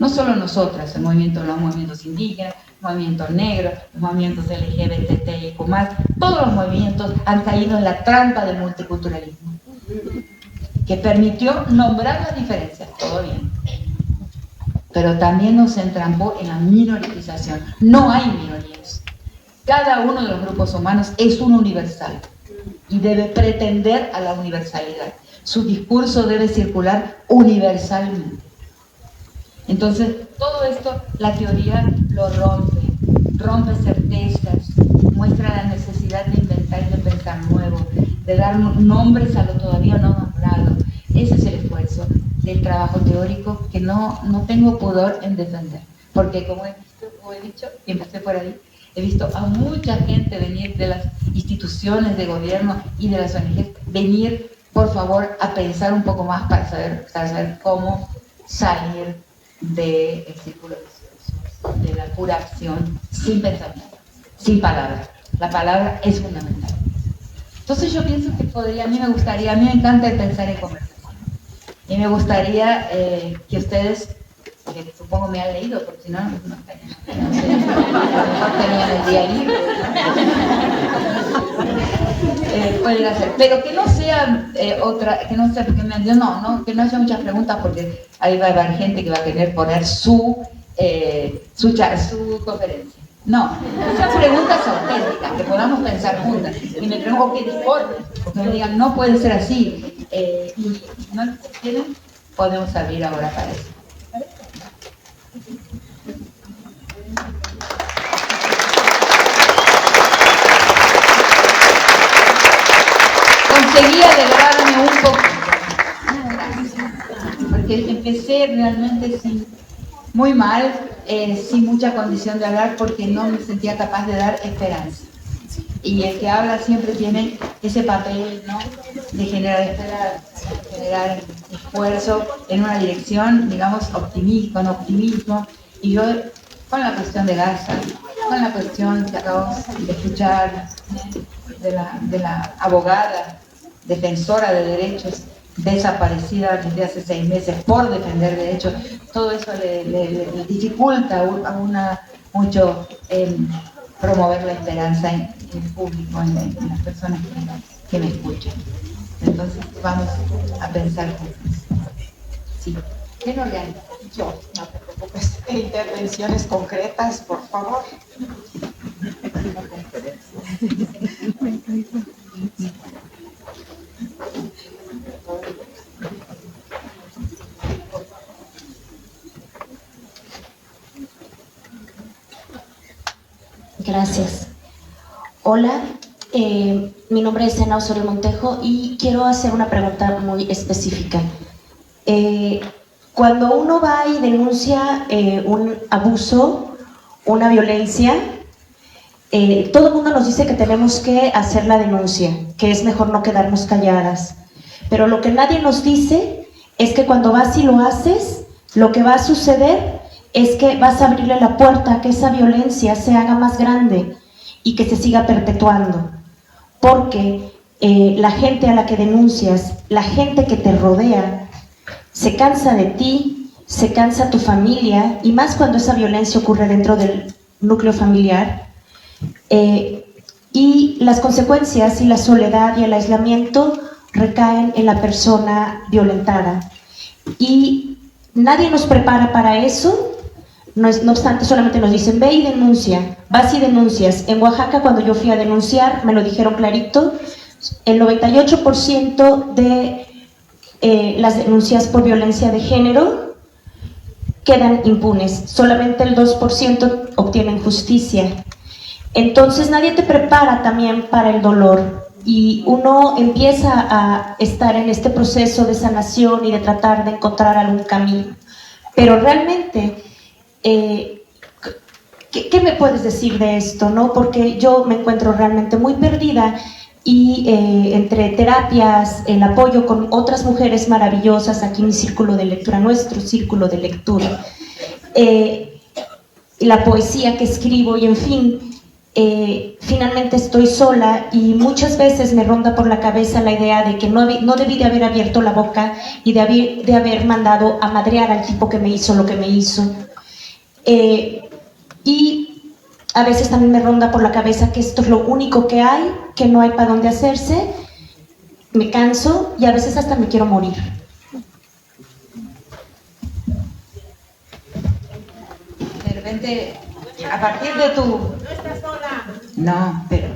No solo nosotras, los movimientos indígenas, los movimientos negros, los movimientos LGBTIQ+, todos los movimientos han caído en la trampa del multiculturalismo, que permitió nombrar las diferencias, todo bien, pero también nos entrampó en la minoritización. No hay minorías. Cada uno de los grupos humanos es un universal y debe pretender a la universalidad. Su discurso debe circular universalmente. Entonces, todo esto, la teoría lo rompe certezas, muestra la necesidad de inventar y de pensar nuevo, de dar nombres a lo todavía no nombrado. Ese es el esfuerzo del trabajo teórico que no tengo pudor en defender. Porque como he dicho, y empecé por ahí, he visto a mucha gente venir de las instituciones de gobierno y de las ONG, venir, por favor, a pensar un poco más para saber cómo salir del círculo vicioso, de la pura acción, sin pensamiento, sin palabras. La palabra es fundamental. Entonces yo pienso que a mí me encanta el pensar en conversación. Y me gustaría que ustedes, que supongo me han leído, porque si no, no tenían el día libre. Pueden hacer, pero que no sea que no sea porque que no haya muchas preguntas, porque ahí va a haber gente que va a querer poner su conferencia. No, esas preguntas auténticas, que podamos pensar juntas. Y me pregunto qué discorde, porque me digan, no puede ser así. Y no lo quieren, podemos abrir ahora para eso. Conseguí alegrarme un poco, porque empecé realmente muy mal, sin mucha condición de hablar, porque no me sentía capaz de dar esperanza. Y el que habla siempre tiene ese papel, ¿no?, de generar esperanza, generar esfuerzo en una dirección, digamos, con optimismo. Y yo, con la cuestión de Gaza, con la cuestión que acabamos de escuchar, de la abogada defensora de derechos desaparecida desde hace 6 meses por defender derechos, todo eso le dificulta mucho promover la esperanza en el público, en las personas que me escuchan. Entonces vamos a pensar juntos. Sí. ¿Quién organiza? Yo, no te preocupes. Intervenciones concretas, por favor. Gracias. Hola, mi nombre es Ana Osorio Montejo y quiero hacer una pregunta muy específica. Cuando uno va y denuncia un abuso, una violencia, todo el mundo nos dice que tenemos que hacer la denuncia, que es mejor no quedarnos calladas. Pero lo que nadie nos dice es que cuando vas y lo haces, lo que va a suceder es que vas a abrirle la puerta a que esa violencia se haga más grande y que se siga perpetuando. Porque la gente a la que denuncias, la gente que te rodea, se cansa de ti, se cansa tu familia, y más cuando esa violencia ocurre dentro del núcleo familiar. Y las consecuencias y la soledad y el aislamiento recaen en la persona violentada. Y nadie nos prepara para eso. No obstante, solamente nos dicen, ve y denuncia, vas y denuncias. En Oaxaca, cuando yo fui a denunciar, me lo dijeron clarito, el 98% de las denuncias por violencia de género quedan impunes, solamente el 2% obtienen justicia. Entonces nadie te prepara también para el dolor, y uno empieza a estar en este proceso de sanación y de tratar de encontrar algún camino. Pero realmente, ¿qué me puedes decir de esto, no? Porque yo me encuentro realmente muy perdida, y entre terapias, el apoyo con otras mujeres maravillosas, aquí mi círculo de lectura, nuestro círculo de lectura, la poesía que escribo, y en fin, finalmente estoy sola, y muchas veces me ronda por la cabeza la idea de que no debí de haber abierto la boca y de haber mandado a madrear al tipo que me hizo lo que me hizo. Y a veces también me ronda por la cabeza que esto es lo único que hay, que no hay para dónde hacerse. Me canso y a veces hasta me quiero morir. De repente, a partir de tu... No estás sola. No, pero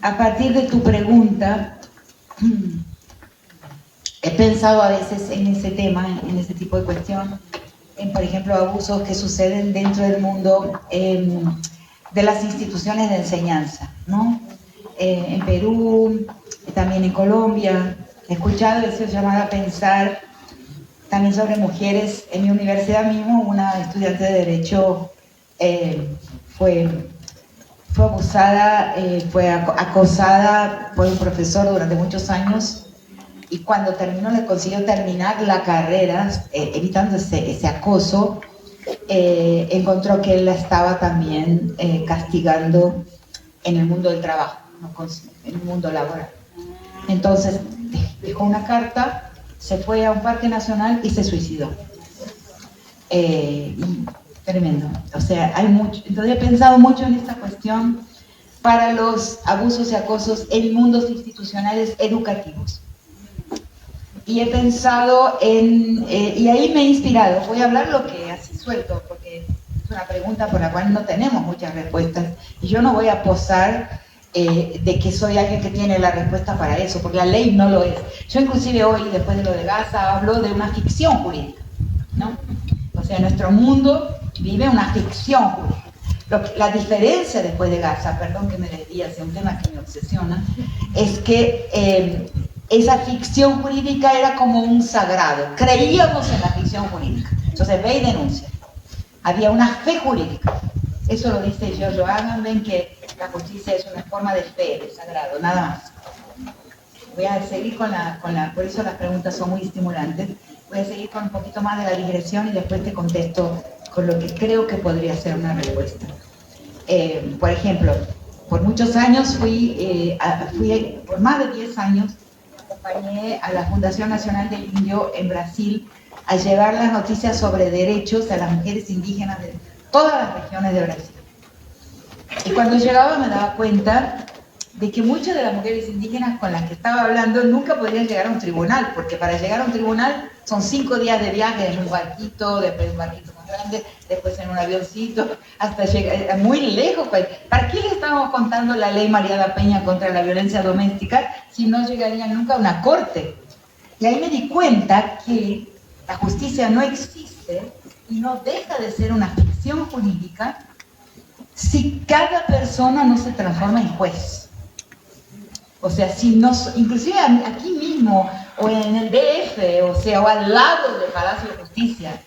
a partir de tu pregunta, he pensado a veces en ese tema, en ese tipo de cuestión, en, por ejemplo, abusos que suceden dentro del mundo de las instituciones de enseñanza, ¿no? En Perú, también en Colombia. He escuchado eso llamado a pensar también sobre mujeres. En mi universidad mismo, una estudiante de Derecho fue abusada, fue acosada por un profesor durante muchos años, y cuando terminó, le consiguió terminar la carrera, evitando ese acoso, encontró que él la estaba también castigando en el mundo del trabajo, en el mundo laboral. Entonces dejó una carta, se fue a un parque nacional y se suicidó. Tremendo. O sea, hay mucho. Entonces he pensado mucho en esta cuestión para los abusos y acosos en mundos institucionales educativos. Y he pensado y ahí me he inspirado. Voy a hablar lo que así suelto, porque es una pregunta por la cual no tenemos muchas respuestas. Y yo no voy a posar de que soy alguien que tiene la respuesta para eso, porque la ley no lo es. Yo inclusive hoy, después de lo de Gaza, hablo de una ficción jurídica, ¿no? O sea, nuestro mundo vive una ficción jurídica. La diferencia después de Gaza, perdón que me desvíe hacia un tema que me obsesiona, es que esa ficción jurídica era como un sagrado. Creíamos en la ficción jurídica. Entonces ve y denuncia. Había una fe jurídica. Eso lo dice Giorgio Agamben, que la justicia es una forma de fe, de sagrado, nada más. Voy a seguir por eso las preguntas son muy estimulantes. Voy a seguir con un poquito más de la digresión y después te contesto con lo que creo que podría ser una respuesta. Por ejemplo, por muchos años por más de 10 años, acompañé a la Fundación Nacional del Indio en Brasil a llevar las noticias sobre derechos a las mujeres indígenas de todas las regiones de Brasil. Y cuando llegaba me daba cuenta de que muchas de las mujeres indígenas con las que estaba hablando nunca podrían llegar a un tribunal, porque para llegar a un tribunal son 5 días de viaje en un barquito, después un barquito más grande, después en un avioncito, hasta llegar muy lejos. ¿Para qué le estábamos contando la ley Mariana Peña contra la violencia doméstica si no llegarían nunca a una corte? Y ahí me di cuenta que la justicia no existe y no deja de ser una ficción jurídica si cada persona no se transforma en juez. O sea, si no, inclusive aquí mismo, o en el DF, o al lado del Palacio de Justicia,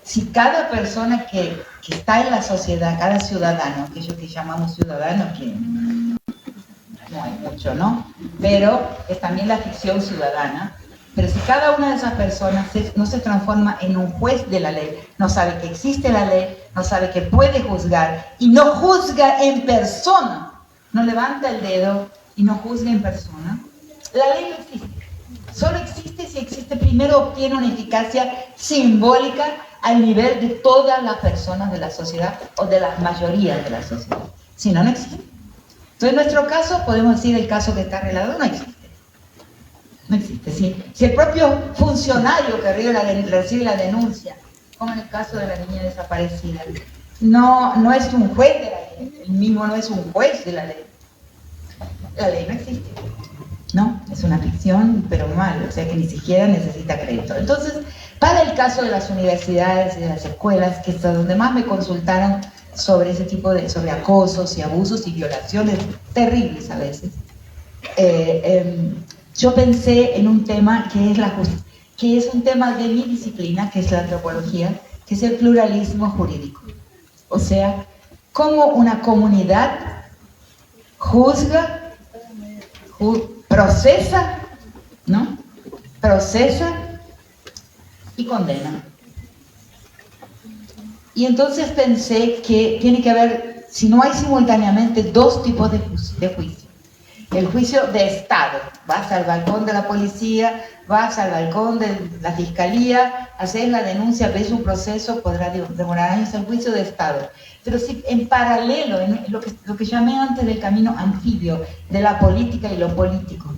si cada persona que está en la sociedad, cada ciudadano, aquello que llamamos ciudadanos, que no hay mucho, ¿no? Pero es también la ficción ciudadana. Pero si cada una de esas personas no se transforma en un juez de la ley, no sabe que existe la ley, no sabe que puede juzgar, y no juzga en persona, no levanta el dedo y no juzga en persona, La ley no existe. Solo existe si existe, primero obtiene una eficacia simbólica al nivel de todas las personas de la sociedad o de las mayorías de la sociedad. Si no, no existe. Entonces, en nuestro caso, podemos decir el caso que está relatado no existe. No existe. Si el propio funcionario que recibe la denuncia, como en el caso de la niña desaparecida, no es un juez de la ley, él mismo no es un juez de la ley. La ley no existe. No, es una ficción, pero mal, o sea que ni siquiera necesita crédito. Entonces, para el caso de las universidades y de las escuelas, que es donde más me consultaron sobre ese tipo sobre acosos y abusos y violaciones terribles a veces, yo pensé en un tema que es un tema de mi disciplina, que es la antropología, que es el pluralismo jurídico. O sea, cómo una comunidad juzga, procesa, ¿no? Procesa y condena. Y entonces pensé que tiene que haber, si no hay simultáneamente, dos tipos de juicio. El juicio de Estado, vas al balcón de la policía, vas al balcón de la fiscalía, haces la denuncia, ves un proceso, podrá demorar años, el juicio de Estado. Pero si en paralelo, en lo que llamé antes del camino anfibio, de la política y lo político,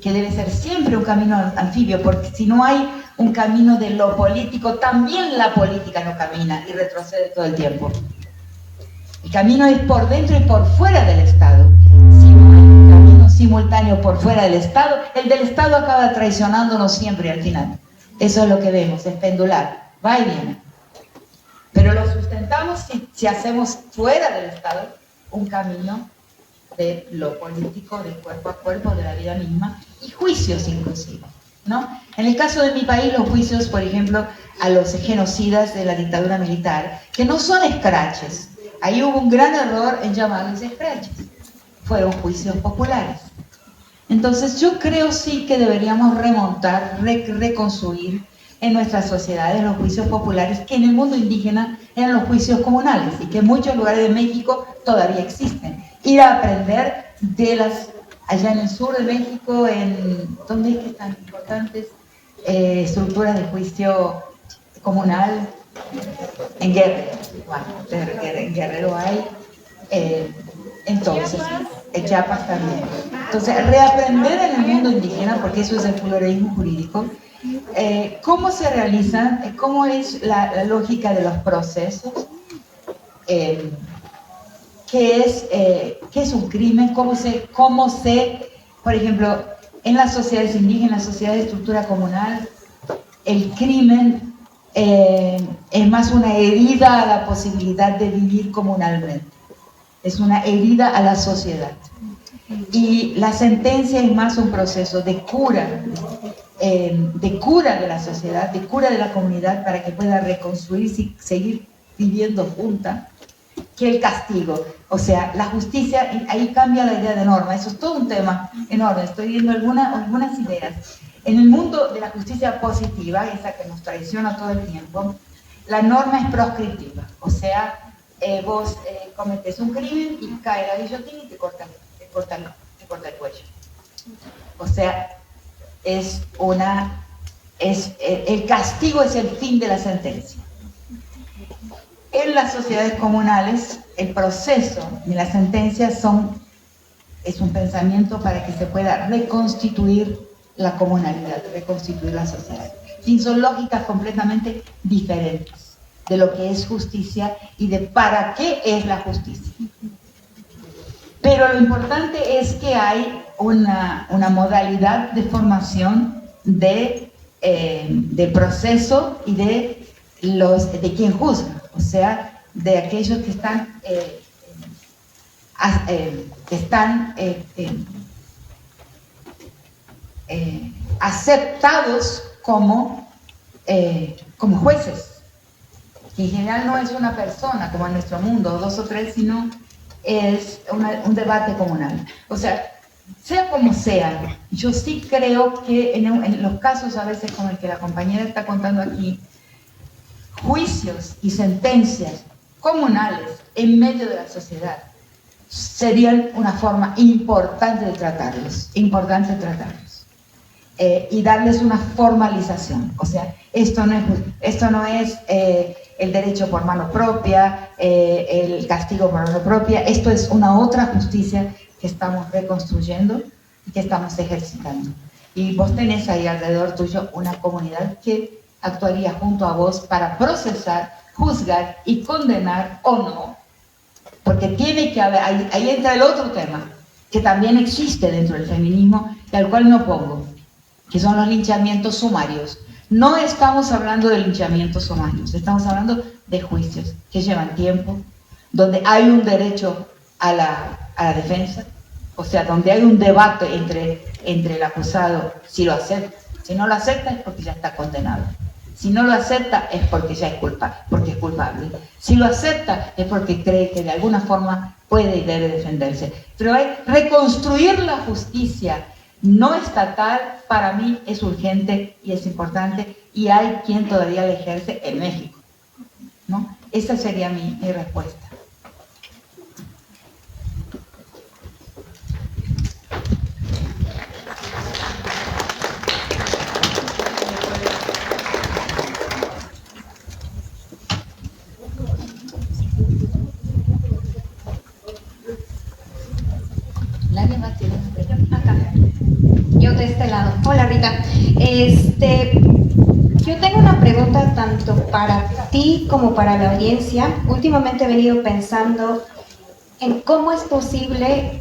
que debe ser siempre un camino anfibio, porque si no hay un camino de lo político, también la política no camina y retrocede todo el tiempo. El camino es por dentro y por fuera del Estado. Si no hay un camino simultáneo por fuera del Estado, el del Estado acaba traicionándonos siempre al final. Eso es lo que vemos, es pendular, va y viene. Pero lo sustentamos si hacemos fuera del Estado un camino de lo político, de cuerpo a cuerpo, de la vida misma, y juicios inclusive, ¿no? En el caso de mi país, los juicios, por ejemplo, a los genocidas de la dictadura militar, que no son escraches. Ahí hubo un gran error en llamarles escraches. Fueron juicios populares. Entonces yo creo sí que deberíamos remontar, reconstruir en nuestras sociedades los juicios populares, que en el mundo indígena eran los juicios comunales y que en muchos lugares de México todavía existen. Ir a aprender de allá en el sur de México, ¿dónde es que están importantes estructuras de juicio comunal? En Guerrero. Bueno, en Guerrero hay, entonces, en Chiapas también. Entonces, reaprender en el mundo indígena, porque eso es el pluralismo jurídico, cómo se realizan, cómo es la lógica de los procesos, qué es un crimen, cómo se, por ejemplo, en las sociedades indígenas, en las sociedades de estructura comunal, el crimen es más una herida a la posibilidad de vivir comunalmente, es una herida a la sociedad. Y la sentencia es más un proceso de cura de la sociedad, de cura de la comunidad para que pueda reconstruirse y seguir viviendo junta, que el castigo. O sea, la justicia, ahí cambia la idea de norma, eso es todo un tema enorme, estoy viendo algunas ideas. En el mundo de la justicia positiva, esa que nos traiciona todo el tiempo, la norma es proscriptiva, o sea, vos cometés un crimen y cae la guillotina y te corta el cuello. O sea, el castigo es el fin de la sentencia. En las sociedades comunales, el proceso de la sentencia es un pensamiento para que se pueda reconstituir la comunalidad, reconstituir la sociedad. Y son lógicas completamente diferentes de lo que es justicia y de para qué es la justicia. Pero lo importante es que hay una modalidad de formación de proceso y de quien juzga, o sea, de aquellos que están aceptados como jueces, que en general no es una persona como en nuestro mundo, dos o tres, sino es un debate comunal. O sea como sea, yo sí creo que en los casos a veces como el que la compañera está contando aquí, juicios y sentencias comunales en medio de la sociedad serían una forma importante de tratarlos, y darles una formalización. O sea, esto no es el derecho por mano propia, el castigo por mano propia, esto es una otra justicia que estamos reconstruyendo y que estamos ejercitando. Y vos tenés ahí alrededor tuyo una comunidad que actuaría junto a vos para procesar, juzgar y condenar o no. Porque tiene que haber, ahí entra el otro tema, que también existe dentro del feminismo y al cual no pongo, que son los linchamientos sumarios. No estamos hablando de linchamientos sumarios, estamos hablando de juicios que llevan tiempo, donde hay un derecho a la defensa, o sea, donde hay un debate entre el acusado, si lo acepta. Si no lo acepta es porque ya está condenado. Si no lo acepta es porque ya es culpable. Si lo acepta es porque cree que de alguna forma puede y debe defenderse. Pero reconstruir la justicia no estatal para mí es urgente y es importante, y hay quien todavía la ejerce en México, ¿no? Esa sería mi respuesta. ¿Nadie más tiene una pregunta? Acá. Yo de este lado. Hola, Rita. Yo tengo una pregunta tanto para ti como para la audiencia. Últimamente he venido pensando en cómo es posible,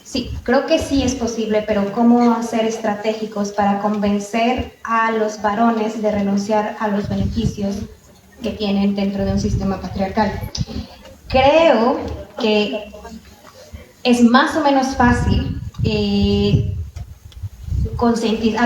sí, creo que sí es posible, pero cómo hacer estratégicos para convencer a los varones de renunciar a los beneficios que tienen dentro de un sistema patriarcal. Creo que es más o menos fácil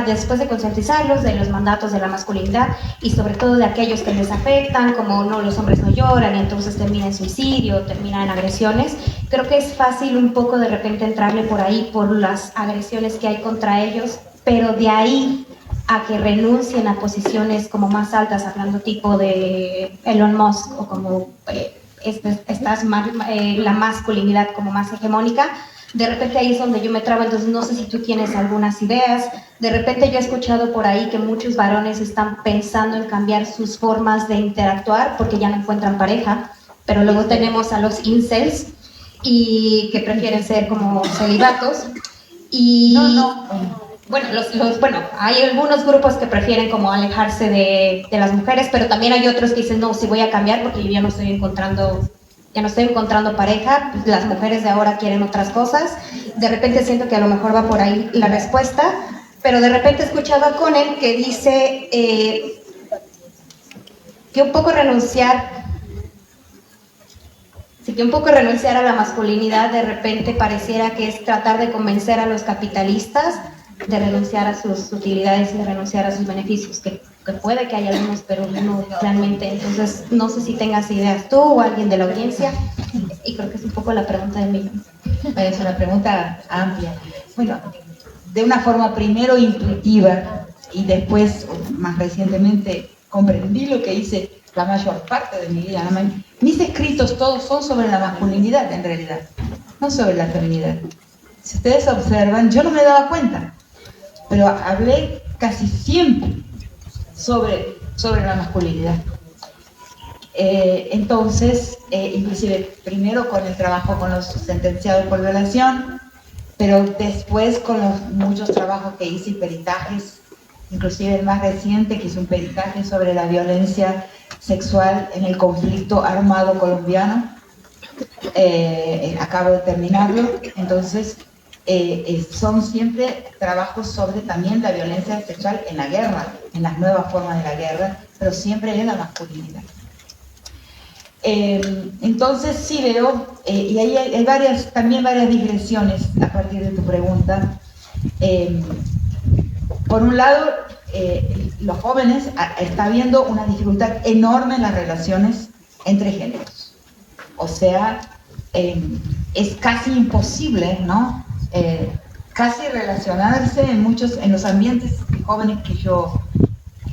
después de concientizarlos de los mandatos de la masculinidad y sobre todo de aquellos que les afectan, como no, los hombres no lloran y entonces termina en suicidio, termina en agresiones. Creo que es fácil un poco de repente entrarle por ahí por las agresiones que hay contra ellos, pero de ahí a que renuncien a posiciones como más altas, hablando tipo de Elon Musk o como la masculinidad como más hegemónica, de repente ahí es donde yo me trabo. Entonces no sé si tú tienes algunas ideas. De repente yo he escuchado por ahí que muchos varones están pensando en cambiar sus formas de interactuar porque ya no encuentran pareja, pero luego tenemos a los incels y que prefieren ser como celibatos y bueno, hay algunos grupos que prefieren como alejarse de las mujeres, pero también hay otros que dicen no, sí voy a cambiar porque yo ya no estoy encontrando pareja, las mujeres de ahora quieren otras cosas. De repente siento que a lo mejor va por ahí la respuesta, pero de repente he escuchado a Conan que dice que un poco renunciar a la masculinidad de repente pareciera que es tratar de convencer a los capitalistas de renunciar a sus utilidades y de renunciar a sus beneficios, que puede que haya algunos, pero no realmente. Entonces, no sé si tengas ideas tú o alguien de la audiencia, y creo que es un poco la pregunta de Millón. Es una pregunta amplia. Bueno, de una forma primero intuitiva y después, más recientemente, comprendí lo que hice la mayor parte de mi vida. Mis escritos todos son sobre la masculinidad, en realidad, no sobre la feminidad. Si ustedes observan, yo no me daba cuenta, pero hablé casi siempre sobre la masculinidad. Entonces, inclusive primero con el trabajo con los sentenciados por violación, pero después con los muchos trabajos que hice y peritajes, inclusive el más reciente, que hice un peritaje sobre la violencia sexual en el conflicto armado colombiano. Acabo de terminarlo. Entonces, son siempre trabajos sobre también la violencia sexual en la guerra, en las nuevas formas de la guerra, pero siempre en la masculinidad. Entonces sí veo, y ahí hay también varias digresiones a partir de tu pregunta. Por un lado, los jóvenes está habiendo una dificultad enorme en las relaciones entre géneros. O sea, es casi imposible, ¿no? Casi relacionarse en los ambientes jóvenes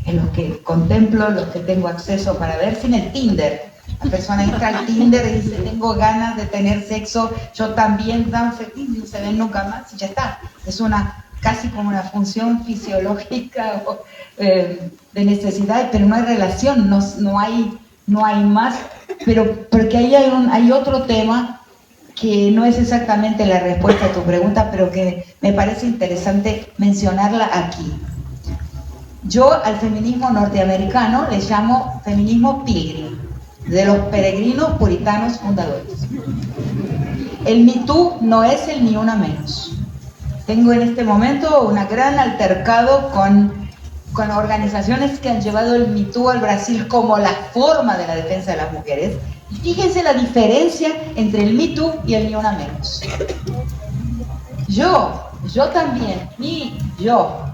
en los que contemplo, los que tengo acceso para ver, sin el Tinder, La persona entra al Tinder y dice, tengo ganas de tener sexo, yo también, tan feliz, y no se ven nunca más y ya está. Es casi como una función fisiológica de necesidad, pero no hay relación, no hay más. Pero porque ahí hay otro tema que no es exactamente la respuesta a tu pregunta, pero que me parece interesante mencionarla aquí. Yo al feminismo norteamericano le llamo feminismo pilgrim, de los peregrinos puritanos fundadores. El Me Too no es el ni una menos. Tengo en este momento un gran altercado con organizaciones que han llevado el Me Too al Brasil como la forma de la defensa de las mujeres. Y fíjense la diferencia entre el Me Too y el ni una menos. Yo también,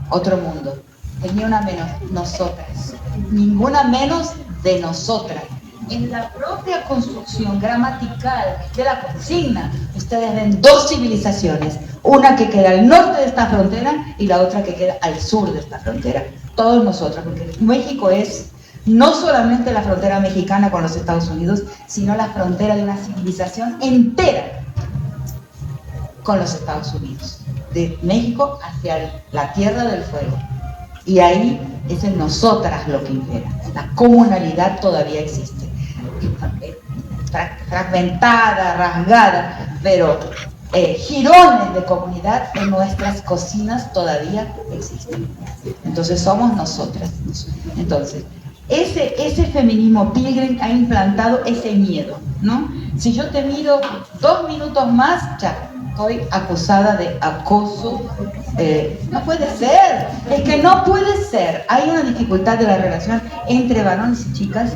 otro mundo. El ni una menos, nosotras. Ninguna menos de nosotras. En la propia construcción gramatical de la consigna, ustedes ven dos civilizaciones, una que queda al norte de esta frontera y la otra que queda al sur de esta frontera. Todos nosotros, porque México es no solamente la frontera mexicana con los Estados Unidos, sino la frontera de una civilización entera con los Estados Unidos, de México hacia la Tierra del Fuego. Y ahí es en nosotras lo que impera. La comunalidad todavía existe. Fragmentada, rasgada, pero jirones de comunidad en nuestras cocinas todavía existen. Entonces somos nosotras. Entonces, ese feminismo pilgrim ha implantado ese miedo, ¿no? Si yo te miro 2 minutos más, ya estoy acusada de acoso. No puede ser, es que no puede ser. Hay una dificultad de la relación entre varones y chicas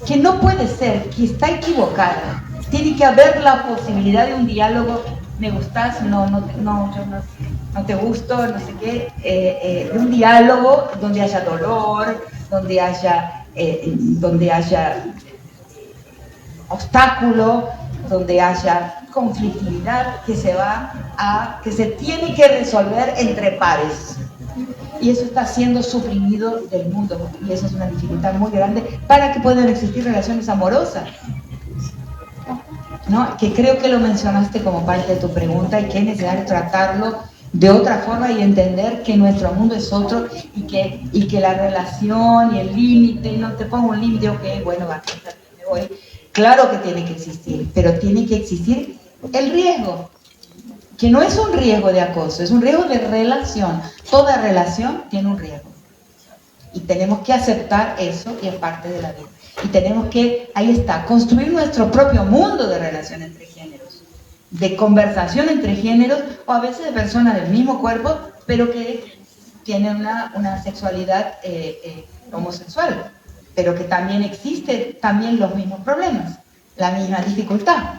que no puede ser, que está equivocada. Tiene que haber la posibilidad de un diálogo. Me gustas, no te gusto, no sé qué, de un diálogo donde haya dolor, donde haya obstáculo, donde haya conflictividad que se tiene que resolver entre pares. Y eso está siendo suprimido del mundo, y eso es una dificultad muy grande para que puedan existir relaciones amorosas, ¿no? Que creo que lo mencionaste como parte de tu pregunta y que es necesario tratarlo de otra forma y entender que nuestro mundo es otro y que la relación y el límite, no te pongo un límite, ok, bueno, va, me voy. Claro que tiene que existir, pero tiene que existir el riesgo, que no es un riesgo de acoso, es un riesgo de relación. Toda relación tiene un riesgo y tenemos que aceptar eso, y es parte de la vida. Y tenemos que, ahí está, construir nuestro propio mundo de relación entre géneros, de conversación entre géneros, o a veces de personas del mismo cuerpo, pero que tienen una sexualidad homosexual, pero que también existe también los mismos problemas, la misma dificultad,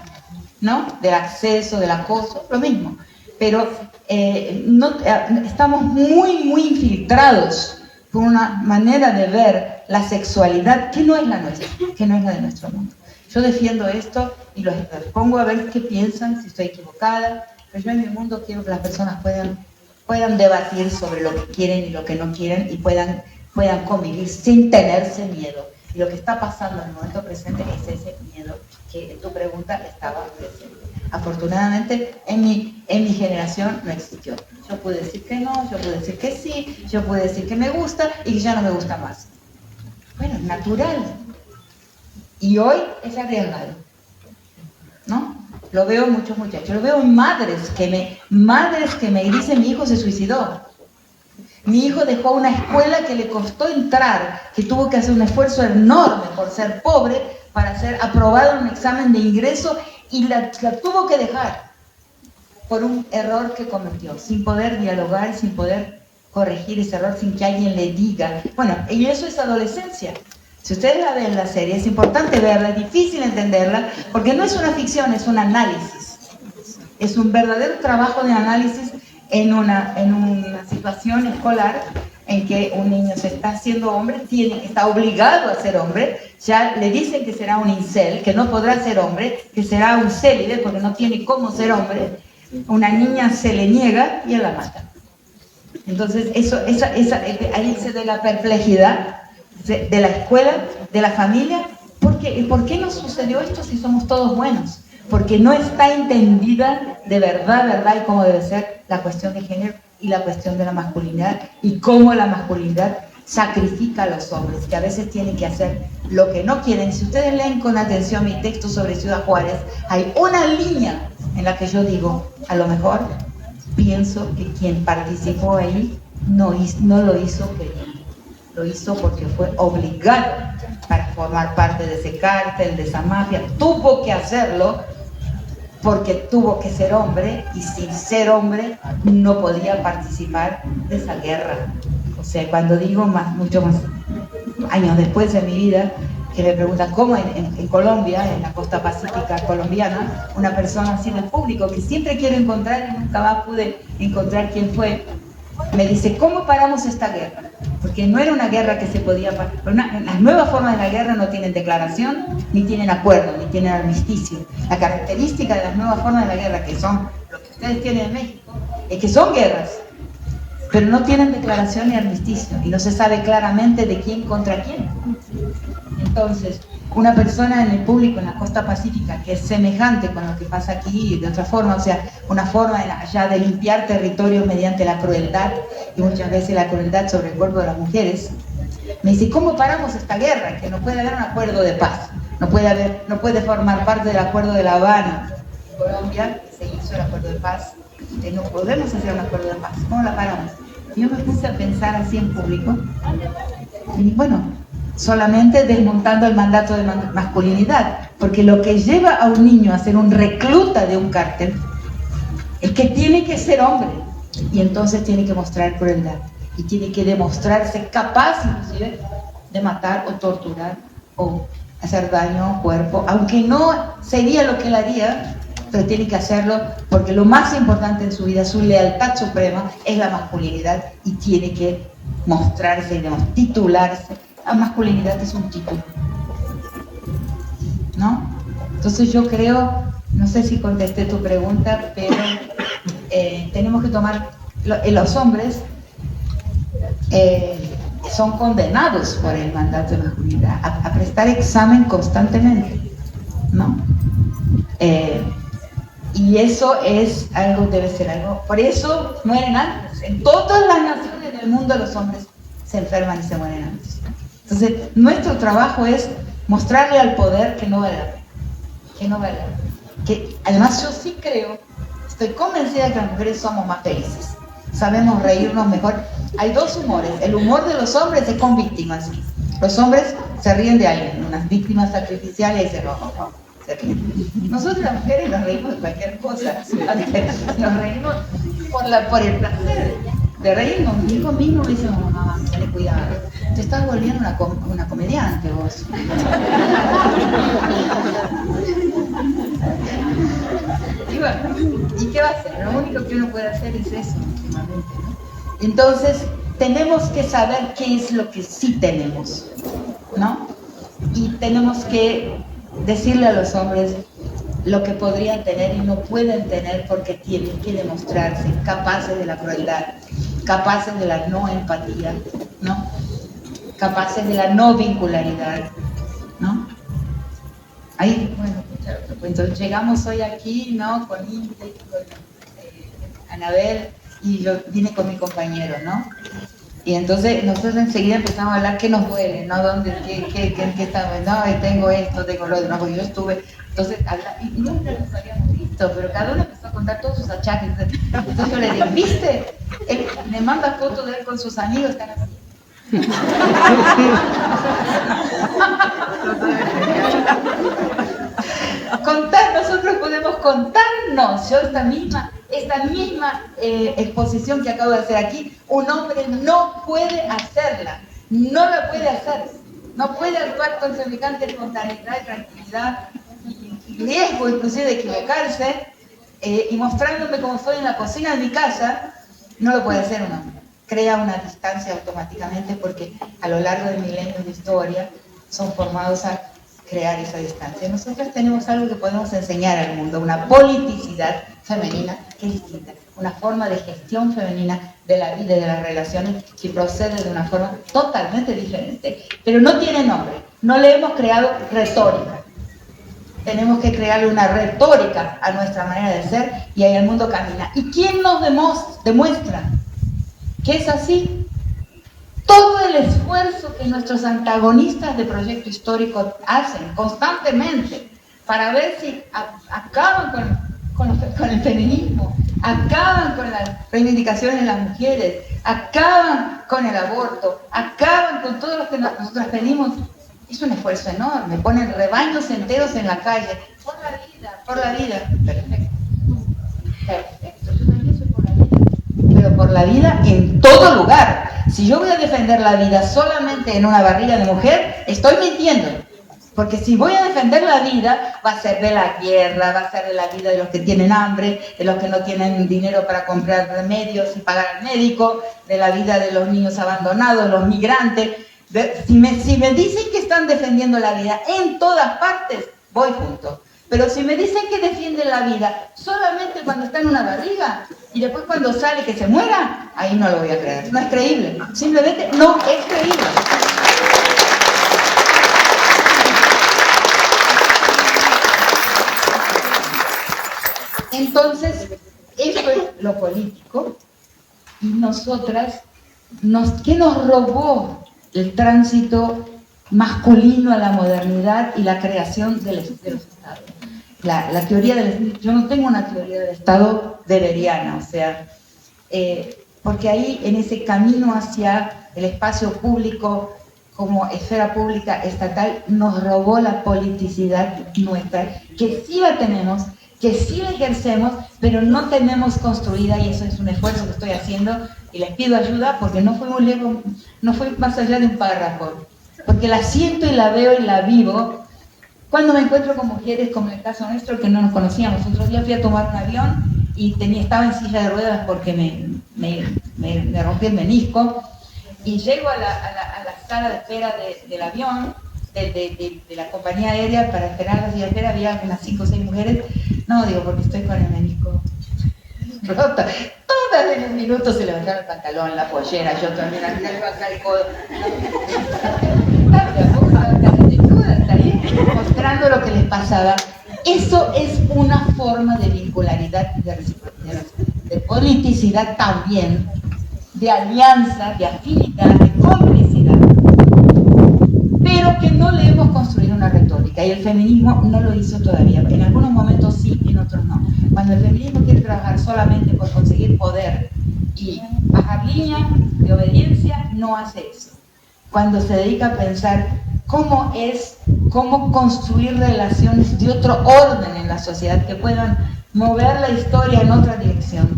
¿no? Del acceso, del acoso, lo mismo. Pero estamos muy, muy infiltrados por una manera de ver la sexualidad que no es la nuestra, que no es la de nuestro mundo. Yo defiendo esto y los pongo a ver qué piensan, si estoy equivocada, pero yo en mi mundo quiero que las personas puedan debatir sobre lo que quieren y lo que no quieren y puedan convivir sin tenerse miedo. Y lo que está pasando en el momento presente es ese miedo que en tu pregunta estaba presente. Afortunadamente, en mi generación no existió. Yo pude decir que no, yo pude decir que sí, yo pude decir que me gusta y que ya no me gusta más. Bueno, es natural. Y hoy es arriesgado, ¿no? Lo veo en muchos muchachos, lo veo en madres que me dicen: mi hijo se suicidó. Mi hijo dejó una escuela que le costó entrar, que tuvo que hacer un esfuerzo enorme por ser pobre para ser aprobado en un examen de ingreso, y la tuvo que dejar por un error que cometió, sin poder dialogar, sin poder corregir ese error, sin que alguien le diga. Bueno, y eso es adolescencia. Si ustedes la ven en la serie, es importante verla, es difícil entenderla, porque no es una ficción, es un análisis. Es un verdadero trabajo de análisis en una situación escolar en que un niño se está haciendo hombre, está obligado a ser hombre, ya le dicen que será un incel, que no podrá ser hombre, que será un célide porque no tiene cómo ser hombre. Una niña se le niega y él la mata. Entonces, ahí se da la perplejidad de la escuela, de la familia. ¿Por por qué nos sucedió esto si somos todos buenos? Porque no está entendida de verdad, y cómo debe ser la cuestión de género y la cuestión de la masculinidad, y cómo la masculinidad sacrifica a los hombres, que a veces tienen que hacer lo que no quieren. Si ustedes leen con atención mi texto sobre Ciudad Juárez, hay una línea en la que yo digo, a lo mejor pienso que quien participó ahí no lo hizo queriendo, lo hizo porque fue obligado para formar parte de ese cártel, de esa mafia, tuvo que hacerlo porque tuvo que ser hombre, y sin ser hombre no podía participar de esa guerra. O sea, cuando digo mucho más años después de mi vida, que me preguntan cómo en Colombia, en la costa pacífica colombiana, una persona así del público que siempre quiero encontrar y nunca más pude encontrar quién fue, me dice, ¿cómo paramos esta guerra? Porque no era una guerra que se podía parar. Las nuevas formas de la guerra no tienen declaración, ni tienen acuerdo, ni tienen armisticio. La característica de las nuevas formas de la guerra, que son lo que ustedes tienen en México, es que son guerras, pero no tienen declaración ni armisticio, y no se sabe claramente de quién contra quién. Entonces, una persona en el público en la costa pacífica que es semejante con lo que pasa aquí de otra forma, o sea, una forma ya de limpiar territorios mediante la crueldad, y muchas veces la crueldad sobre el cuerpo de las mujeres, me dice, ¿cómo paramos esta guerra? Que no puede haber un acuerdo de paz, no puede formar parte del acuerdo de La Habana. En Colombia se hizo el acuerdo de paz, no podemos hacer un acuerdo de paz, ¿cómo la paramos? Yo me puse a pensar así en público, y bueno, solamente desmontando el mandato de masculinidad, porque lo que lleva a un niño a ser un recluta de un cártel es que tiene que ser hombre, y entonces tiene que mostrar crueldad, y tiene que demostrarse capaz inclusive de matar o torturar o hacer daño a un cuerpo, aunque no sería lo que él haría, pero tiene que hacerlo porque lo más importante en su vida, su lealtad suprema, es la masculinidad, y tiene que mostrarse y titularse. La masculinidad es un título, ¿no? Entonces yo creo, no sé si contesté tu pregunta, pero tenemos que tomar, los hombres son condenados por el mandato de masculinidad a prestar examen constantemente, ¿no? Y eso es algo, debe ser algo, por eso mueren antes. En todas las naciones del mundo los hombres se enferman y se mueren antes. Entonces, nuestro trabajo es mostrarle al poder que no vale la pena, que no vale la pena. Que además yo sí creo, estoy convencida de que las mujeres somos más felices, sabemos reírnos mejor. Hay dos humores, el humor de los hombres es con víctimas. Los hombres se ríen de alguien, unas víctimas sacrificiales, y dicen, no, se ríen. Nosotros las mujeres nos reímos de cualquier cosa, nos reímos por el placer de reírnos. Conmigo mismo me dicen, mamá, ten cuidado, te estás volviendo una comediante vos. Y bueno, ¿y qué va a hacer? Lo único que uno puede hacer es eso últimamente, ¿no? Entonces, tenemos que saber qué es lo que sí tenemos, ¿no? Y tenemos que decirle a los hombres lo que podrían tener y no pueden tener, porque tienen que demostrarse capaces de la crueldad, capaces de la no empatía, ¿no? Capaces de la no vincularidad, ¿no? Ahí, bueno, entonces llegamos hoy aquí, ¿no? Con Ingrid, con Anabel, y yo vine con mi compañero, ¿no? Y entonces nosotros enseguida empezamos a hablar qué nos duele, ¿no? ¿Dónde, qué estamos? No, tengo esto, tengo lo otro, no, porque yo estuve, entonces, y nunca nos habíamos visto, pero cada uno empezó a contar todos sus achaques. Entonces yo le digo, ¿viste? Él me manda fotos de él con sus amigos, están así. Contar, nosotros podemos contarnos. Yo esta misma exposición que acabo de hacer aquí, un hombre no puede hacerla, no la puede hacer, no puede actuar con semejante espontaneidad y tranquilidad, y riesgo inclusive de equivocarse, y mostrándome como soy en la cocina de mi casa. No lo puede hacer un hombre. Crea una distancia automáticamente, porque a lo largo de milenios de historia son formados a crear esa distancia. Nosotros tenemos algo que podemos enseñar al mundo, una politicidad femenina que es distinta, una forma de gestión femenina de la vida y de las relaciones que procede de una forma totalmente diferente, pero no tiene nombre, No le hemos creado retórica. Tenemos que crearle una retórica a nuestra manera de ser y ahí el mundo camina. ¿Y quién nos demuestra que es así? Todo el esfuerzo que nuestros antagonistas de proyecto histórico hacen constantemente para ver si acaban con el feminismo, acaban con las reivindicaciones de las mujeres, acaban con el aborto, acaban con todo lo que nosotros pedimos. Es un esfuerzo enorme, ponen rebaños enteros en la calle, por la vida. Perfecto, yo también soy por la vida, pero por la vida en todo lugar. Si yo voy a defender la vida solamente en una barriga de mujer, estoy mintiendo. Porque si voy a defender la vida, va a ser de la guerra, va a ser de la vida de los que tienen hambre, de los que no tienen dinero para comprar remedios y pagar al médico, de la vida de los niños abandonados, los migrantes. Si me dicen que están defendiendo la vida en todas partes, voy junto. Pero si me dicen que defienden la vida solamente cuando está en una barriga y después cuando sale que se muera, ahí no lo voy a creer. No es creíble. Simplemente no es creíble. Entonces, eso es lo político. Y nosotras, ¿qué nos robó el tránsito masculino a la modernidad y la creación de los estados? La teoría yo no tengo una teoría del Estado deberiana, o sea, porque ahí en ese camino hacia el espacio público como esfera pública estatal nos robó la politicidad nuestra, que sí la tenemos, que sí la ejercemos, pero no tenemos construida, y eso es un esfuerzo que estoy haciendo y les pido ayuda porque no fue muy lejos, no fue más allá de un párrafo, porque la siento y la veo y la vivo cuando me encuentro con mujeres como en el caso nuestro que no nos conocíamos. Otro día fui a tomar un avión y estaba en silla de ruedas porque me rompí el menisco y llego a la sala de espera del avión de la compañía aérea para esperar la silla de espera. Había unas 5 o 6 mujeres. No, digo, porque estoy con el menisco roto. Todas en un minuto se levantaron el pantalón, la pollera, yo también acá el codo. Mostrando lo que les pasaba. Eso es una forma de vincularidad, de politicidad también, de alianza, de afinidad, de complicidad, pero que no le hemos construido una retórica, y el feminismo no lo hizo todavía. En algunos momentos sí, en otros no. Cuando el feminismo quiere trabajar solamente por conseguir poder y bajar línea de obediencia, no hace eso. Cuando se dedica a pensar cómo construir relaciones de otro orden en la sociedad que puedan mover la historia en otra dirección,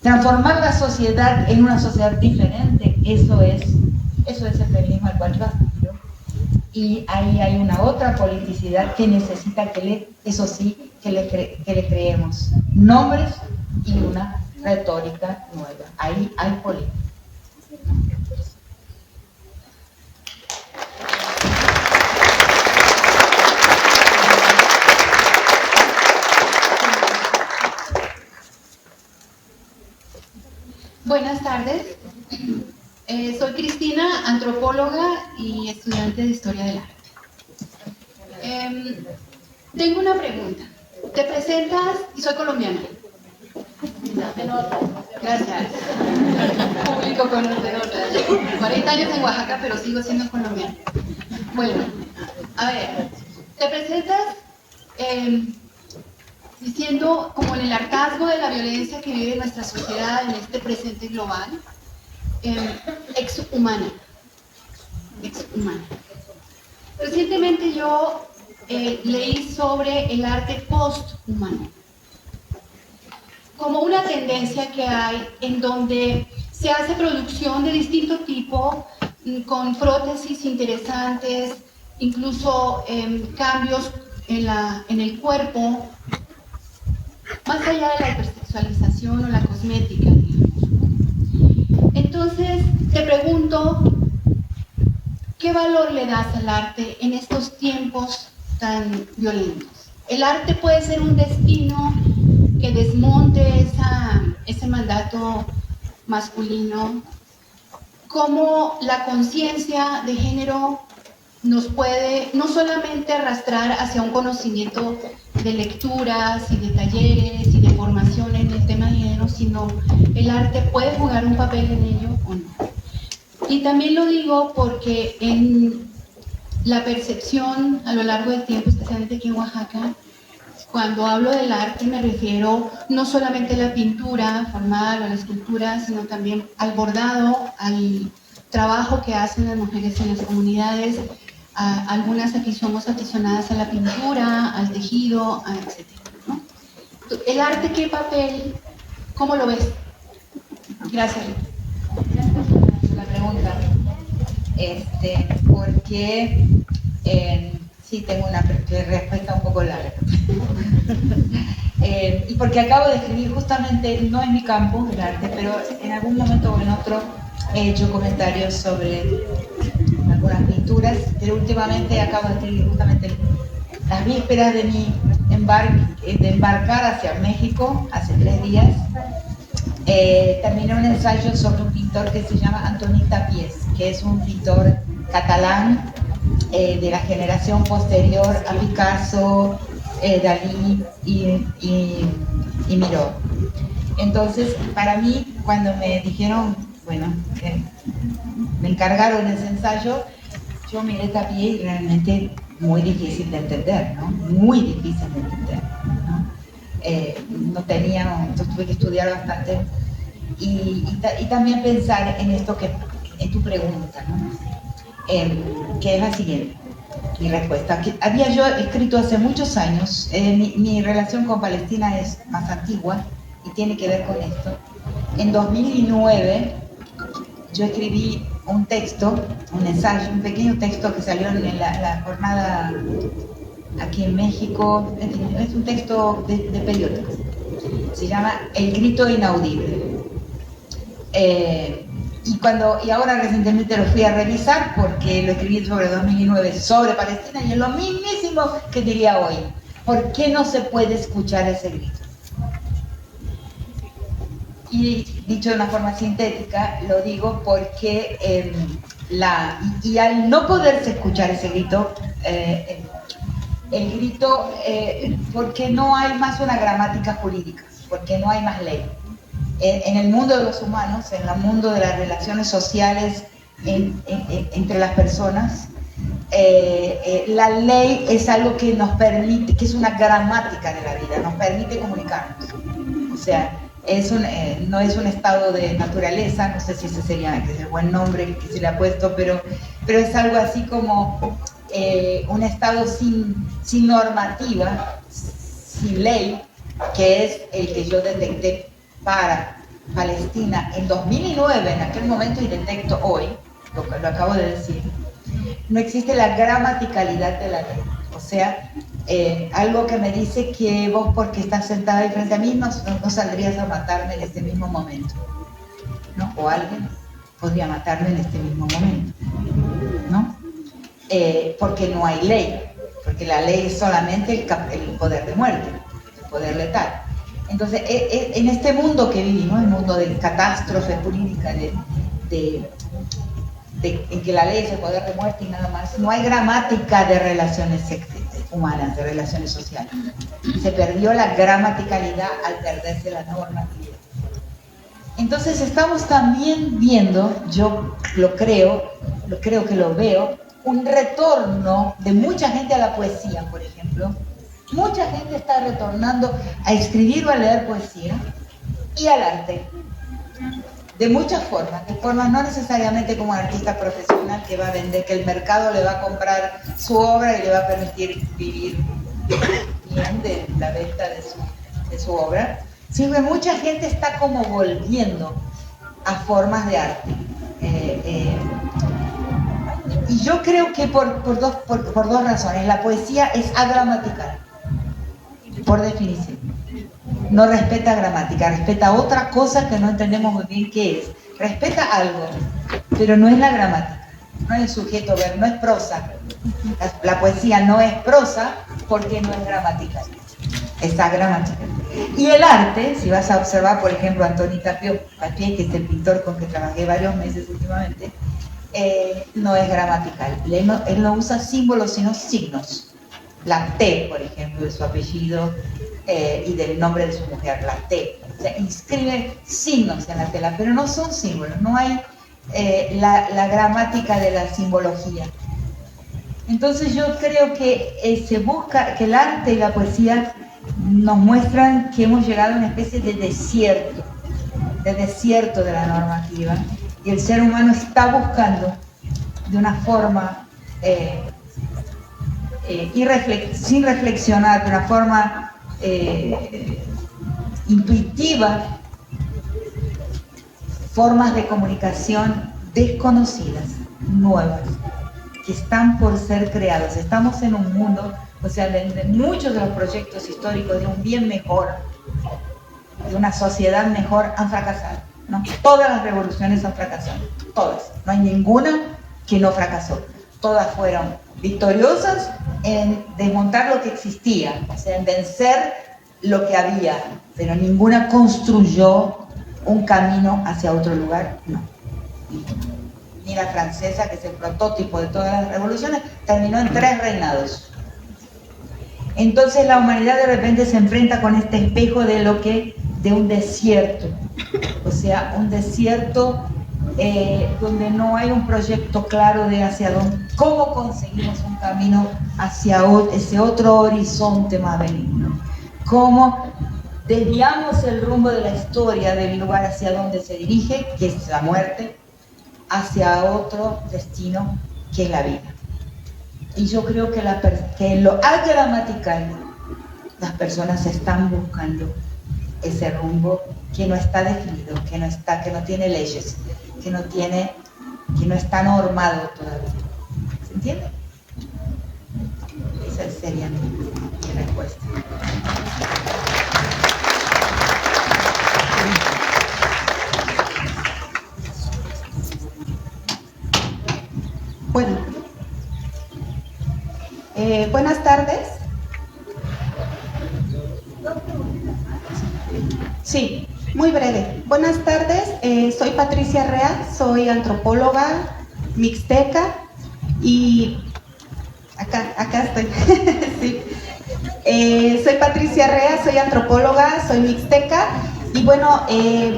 transformar la sociedad en una sociedad diferente. Eso es el feminismo al cual yo aspiro, y ahí hay una otra politicidad que necesita que le creemos nombres y una retórica nueva. Ahí hay política. Buenas tardes, soy Cristina, antropóloga y estudiante de Historia del Arte. Tengo una pregunta. Te presentas y soy colombiana. Gracias. Público conocedor. 40 años en Oaxaca, pero sigo siendo colombiana. Bueno, a ver, te presentas diciendo como en el hartazgo de la violencia que vive nuestra sociedad en este presente global, exhumana. Recientemente yo leí sobre el arte posthumano, como una tendencia que hay en donde se hace producción de distinto tipo, con prótesis interesantes, incluso cambios en el cuerpo, más allá de la hipersexualización o la cosmética, digamos, ¿no? Entonces, te pregunto, ¿qué valor le das al arte en estos tiempos tan violentos? ¿El arte puede ser un destino que desmonte ese mandato masculino? ¿Cómo la conciencia de género nos puede no solamente arrastrar hacia un conocimiento de lecturas y de talleres y de formación en el tema de género, sino el arte puede jugar un papel en ello o no. Y también lo digo porque en la percepción a lo largo del tiempo, especialmente aquí en Oaxaca, cuando hablo del arte me refiero no solamente a la pintura formal o a la escultura, sino también al bordado, al trabajo que hacen las mujeres en las comunidades. Algunas aquí somos aficionadas a la pintura, al tejido, etc., ¿no? ¿El arte qué papel? ¿Cómo lo ves? Gracias. La pregunta, porque sí tengo una respuesta un poco larga. Y porque acabo de escribir, justamente, no en mi campo, el arte, pero en algún momento o en otro he hecho comentarios sobre algunas pinturas, pero últimamente acabo de escribir justamente las vísperas de mi embarcar hacia México, hace 3 días. Terminé un ensayo sobre un pintor que se llama Antoni Tàpies, que es un pintor catalán de la generación posterior a Picasso, Dalí y Miró. Entonces, para mí, cuando me dijeron, bueno, me encargaron ese ensayo, yo miré Tàpies y realmente muy difícil de entender, ¿no? Muy difícil de entender, ¿no? Yo tuve que estudiar bastante y también pensar en esto en tu pregunta, ¿no? Que es la siguiente, mi respuesta. Que había yo escrito hace muchos años, mi relación con Palestina es más antigua y tiene que ver con esto. En 2009 yo escribí un texto, un ensayo, un pequeño texto que salió en la jornada aquí en México, es un texto de periódico, se llama El grito inaudible. Y ahora recientemente lo fui a revisar porque lo escribí sobre 2009, sobre Palestina, y es lo mismísimo que diría hoy. ¿Por qué no se puede escuchar ese grito? Y dicho de una forma sintética, lo digo porque y al no poderse escuchar ese grito, el grito, porque no hay más una gramática jurídica, porque no hay más ley. En el mundo de los humanos, en el mundo de las relaciones sociales entre las personas, la ley es algo que nos permite, que es una gramática de la vida, nos permite comunicarnos. O sea, no es un estado de naturaleza, no sé si ese sería el buen nombre que se le ha puesto, pero es algo así como un estado sin normativa, sin ley, que es el que yo detecté para Palestina en 2009, en aquel momento, y detecto hoy, lo acabo de decir. No existe la gramaticalidad de la ley, o sea, algo que me dice que vos, porque estás sentada ahí frente a mí, no saldrías a matarme en este mismo momento, ¿no? O alguien podría matarme en este mismo momento, ¿no? Porque no hay ley, porque la ley es solamente el poder de muerte, el poder letal. Entonces, en este mundo que vivimos, el mundo de catástrofe jurídica, en que la ley es el poder de muerte y nada más, no hay gramática de relaciones humanas, de relaciones sociales. Se perdió la gramaticalidad al perderse la normatividad. Entonces, estamos también viendo, yo creo que lo veo, un retorno de mucha gente a la poesía, por ejemplo. Mucha gente está retornando a escribir o a leer poesía y al arte. De muchas formas, no necesariamente como artista profesional que va a vender, que el mercado le va a comprar su obra y le va a permitir vivir bien de la venta de su obra, sino que mucha gente está como volviendo a formas de arte. Y yo creo que por dos razones. La poesía es agramatical, por definición. No respeta gramática, respeta otra cosa que no entendemos muy bien qué es. Respeta algo, pero no es la gramática, no es el sujeto verbo, no es prosa. La poesía no es prosa porque no es gramatical, es agramatical. Y el arte, si vas a observar, por ejemplo, Antoni Tàpies, que es el pintor con que trabajé varios meses últimamente, no es gramatical. Él no usa símbolos, sino signos. La T, por ejemplo, de su apellido y del nombre de su mujer, la T. O sea, inscribe signos en la tela, pero no son símbolos, no hay la gramática de la simbología. Entonces yo creo que se busca, que el arte y la poesía nos muestran que hemos llegado a una especie de desierto de la normativa, y el ser humano está buscando de una forma sin reflexionar, de una forma intuitiva, formas de comunicación desconocidas, nuevas, que están por ser creados. Estamos en un mundo, o sea, de muchos de los proyectos históricos de un bien mejor, de una sociedad mejor, han fracasado, ¿no? Todas las revoluciones han fracasado, todas. No hay ninguna que no fracasó. Todas fueron victoriosas en desmontar lo que existía, o sea, en vencer lo que había, pero ninguna construyó un camino hacia otro lugar, no. Ni la francesa, que es el prototipo de todas las revoluciones, terminó en 3 reinados. Entonces la humanidad de repente se enfrenta con este espejo de un desierto, o sea, un desierto donde no hay un proyecto claro de hacia dónde, cómo conseguimos un camino hacia ese otro horizonte más benigno, cómo desviamos el rumbo de la historia del lugar hacia donde se dirige, que es la muerte, hacia otro destino, que es la vida. Y yo creo que en lo agramatical las personas están buscando ese rumbo que no está definido, que no tiene leyes, que no está normado todavía. ¿Se entiende? Esa sería mi respuesta. Bueno, buenas tardes. Sí, muy breve. Buenas tardes, soy Patricia Rea, soy antropóloga mixteca y acá estoy. Sí. Soy Patricia Rea, soy antropóloga, soy mixteca. Y bueno,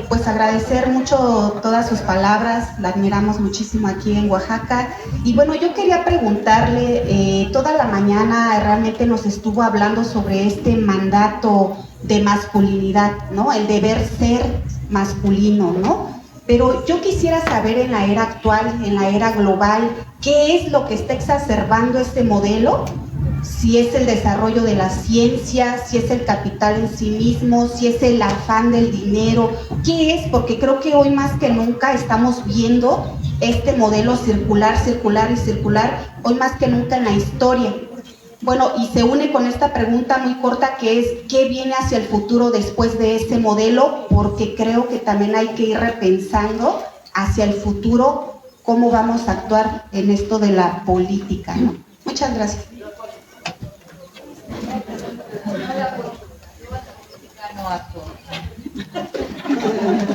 pues agradecer mucho todas sus palabras, la admiramos muchísimo aquí en Oaxaca. Y bueno, yo quería preguntarle, toda la mañana realmente nos estuvo hablando sobre este mandato de masculinidad, ¿no? El deber ser masculino, ¿no? Pero yo quisiera saber en la era actual, en la era global, ¿qué es lo que está exacerbando este modelo? Si es el desarrollo de la ciencia, si es el capital en sí mismo, si es el afán del dinero, ¿qué es? Porque creo que hoy más que nunca estamos viendo este modelo circular, circular y circular, hoy más que nunca en la historia. Bueno, y se une con esta pregunta muy corta que es, ¿qué viene hacia el futuro después de este modelo? Porque creo que también hay que ir repensando hacia el futuro cómo vamos a actuar en esto de la política, ¿no? Muchas gracias.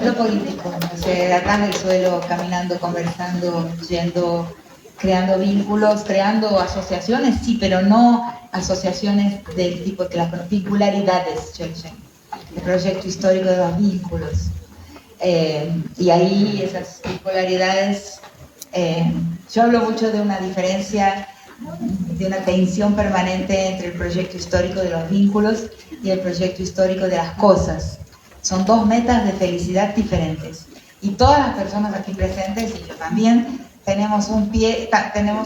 Lo político, o sea, acá en el suelo, caminando, conversando, yendo, creando vínculos, creando asociaciones, sí, pero no asociaciones del tipo que las vincularidades, el proyecto histórico de los vínculos. Y ahí esas vincularidades, yo hablo mucho de una diferencia, de una tensión permanente entre el proyecto histórico de los vínculos y el proyecto histórico de las cosas. Son 2 metas de felicidad diferentes. Y todas las personas aquí presentes, y yo también, tenemos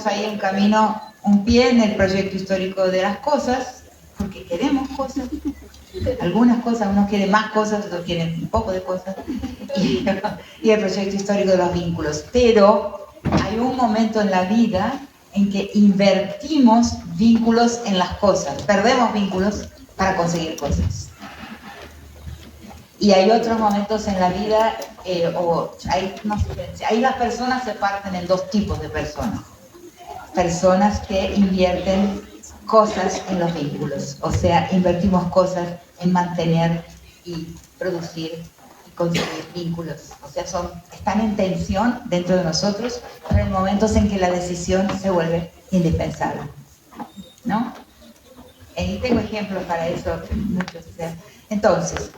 ahí un camino, un pie en el proyecto histórico de las cosas, porque queremos cosas. Algunas cosas, uno quiere más cosas, otros quieren un poco de cosas. Y el proyecto histórico de los vínculos. Pero hay un momento en la vida en que invertimos vínculos en las cosas, perdemos vínculos para conseguir cosas. Y hay otros momentos en la vida, ahí las personas se parten en 2 tipos de personas. Personas que invierten cosas en los vínculos, o sea, invertimos cosas en mantener y producir y construir vínculos. O sea, están en tensión dentro de nosotros, pero hay momentos en que la decisión se vuelve indispensable, ¿no? Y tengo ejemplos para eso, muchos. O sea. Entonces,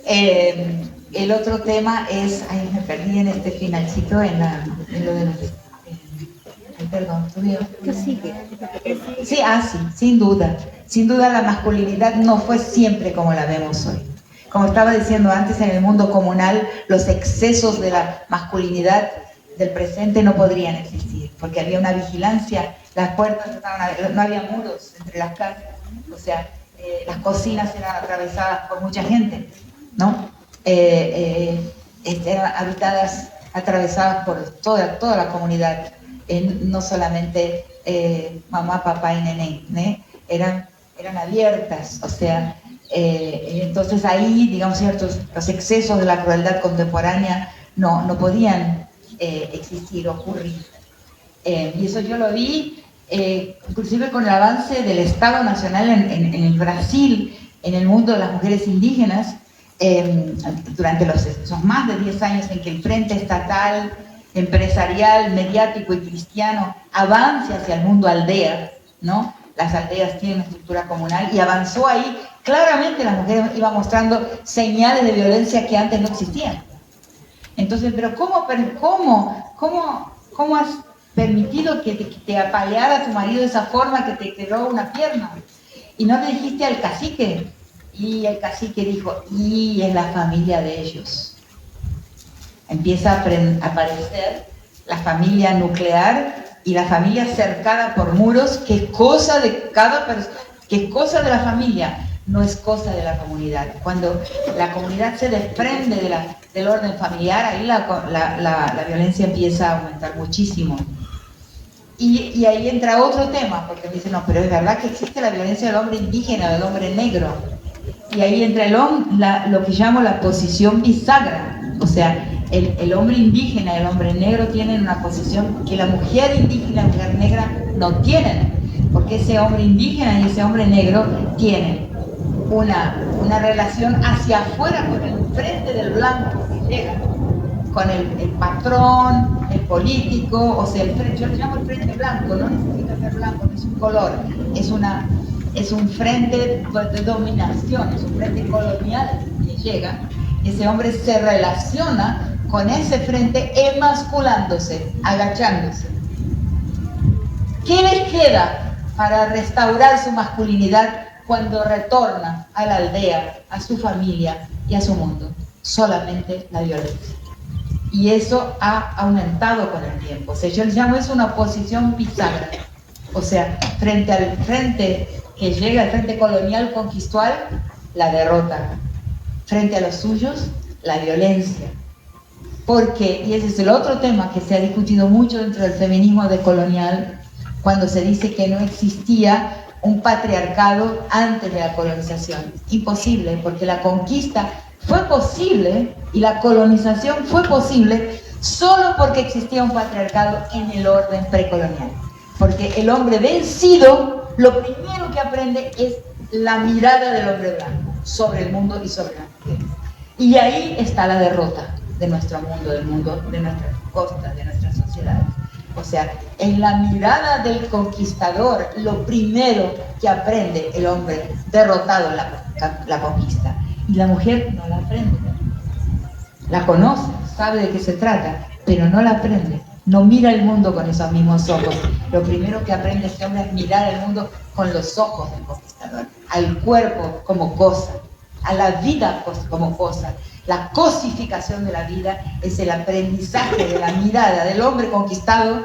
el otro tema es, ay, me perdí en este finalcito, en lo de los... perdón, ¿tuvieron? ¿Qué sigue? Sí, sin duda. Sin duda la masculinidad no fue siempre como la vemos hoy. Como estaba diciendo antes, en el mundo comunal, los excesos de la masculinidad del presente no podrían existir, porque había una vigilancia, las puertas no había muros entre las casas, o sea, las cocinas eran atravesadas por mucha gente, ¿no? Eran habitadas, atravesadas por toda la comunidad, no solamente mamá, papá y nené, ¿eh? Eran abiertas, o sea, entonces ahí, digamos, los excesos de la crueldad contemporánea no podían existir, ocurrir. Y eso yo lo vi, inclusive con el avance del Estado Nacional en el Brasil, en el mundo de las mujeres indígenas, durante esos más de 10 años en que el frente estatal, empresarial, mediático y cristiano avance hacia el mundo aldea, ¿no? Las aldeas tienen una estructura comunal y avanzó ahí. Claramente las mujeres iban mostrando señales de violencia que antes no existían. Entonces, pero ¿cómo has permitido que te apaleara tu marido de esa forma, que te quebró una pierna? Y no le dijiste al cacique. Y el cacique dijo, y es la familia de ellos. Empieza a aparecer la familia nuclear y la familia cercada por muros, que es cosa de cada persona, que es cosa de la familia, no es cosa de la comunidad. Cuando la comunidad se desprende del orden familiar, ahí la violencia empieza a aumentar muchísimo. Y ahí entra otro tema, porque me dicen, no, pero es verdad que existe la violencia del hombre indígena, del hombre negro. Y ahí entra lo que llamo la posición bisagra, o sea, el hombre indígena y el hombre negro tienen una posición que la mujer indígena y la mujer negra no tienen, porque ese hombre indígena y ese hombre negro tienen una relación hacia afuera con el frente del blanco que llega, con el patrón, el político, o sea, yo le llamo el frente blanco, no necesita ser blanco, no es un color, es un frente de dominación, es un frente colonial que llega. Ese hombre se relaciona con ese frente emasculándose, agachándose. ¿Qué les queda para restaurar su masculinidad cuando retorna a la aldea, a su familia y a su mundo? Solamente la violencia. Y eso ha aumentado con el tiempo. O sea, yo les llamo eso una posición bisagra. O sea, frente al frente que llega, el frente colonial conquistal, la derrota. Frente a los suyos, la violencia. Porque, y ese es el otro tema que se ha discutido mucho dentro del feminismo decolonial, cuando se dice que no existía un patriarcado antes de la colonización. Imposible, porque la conquista fue posible y la colonización fue posible solo porque existía un patriarcado en el orden precolonial. Porque el hombre vencido, lo primero que aprende es la mirada del hombre blanco sobre el mundo y sobre la mujer. Y ahí está la derrota de nuestro mundo, del mundo de nuestras costas, de nuestras sociedades. O sea, en la mirada del conquistador, lo primero que aprende el hombre derrotado en la conquista. Y la mujer no la aprende. La conoce, sabe de qué se trata, pero no la aprende. No mira el mundo con esos mismos ojos. Lo primero que aprende este hombre es mirar el mundo con los ojos del conquistador. Al cuerpo como cosa, a la vida como cosa. La cosificación de la vida es el aprendizaje de la mirada del hombre conquistado,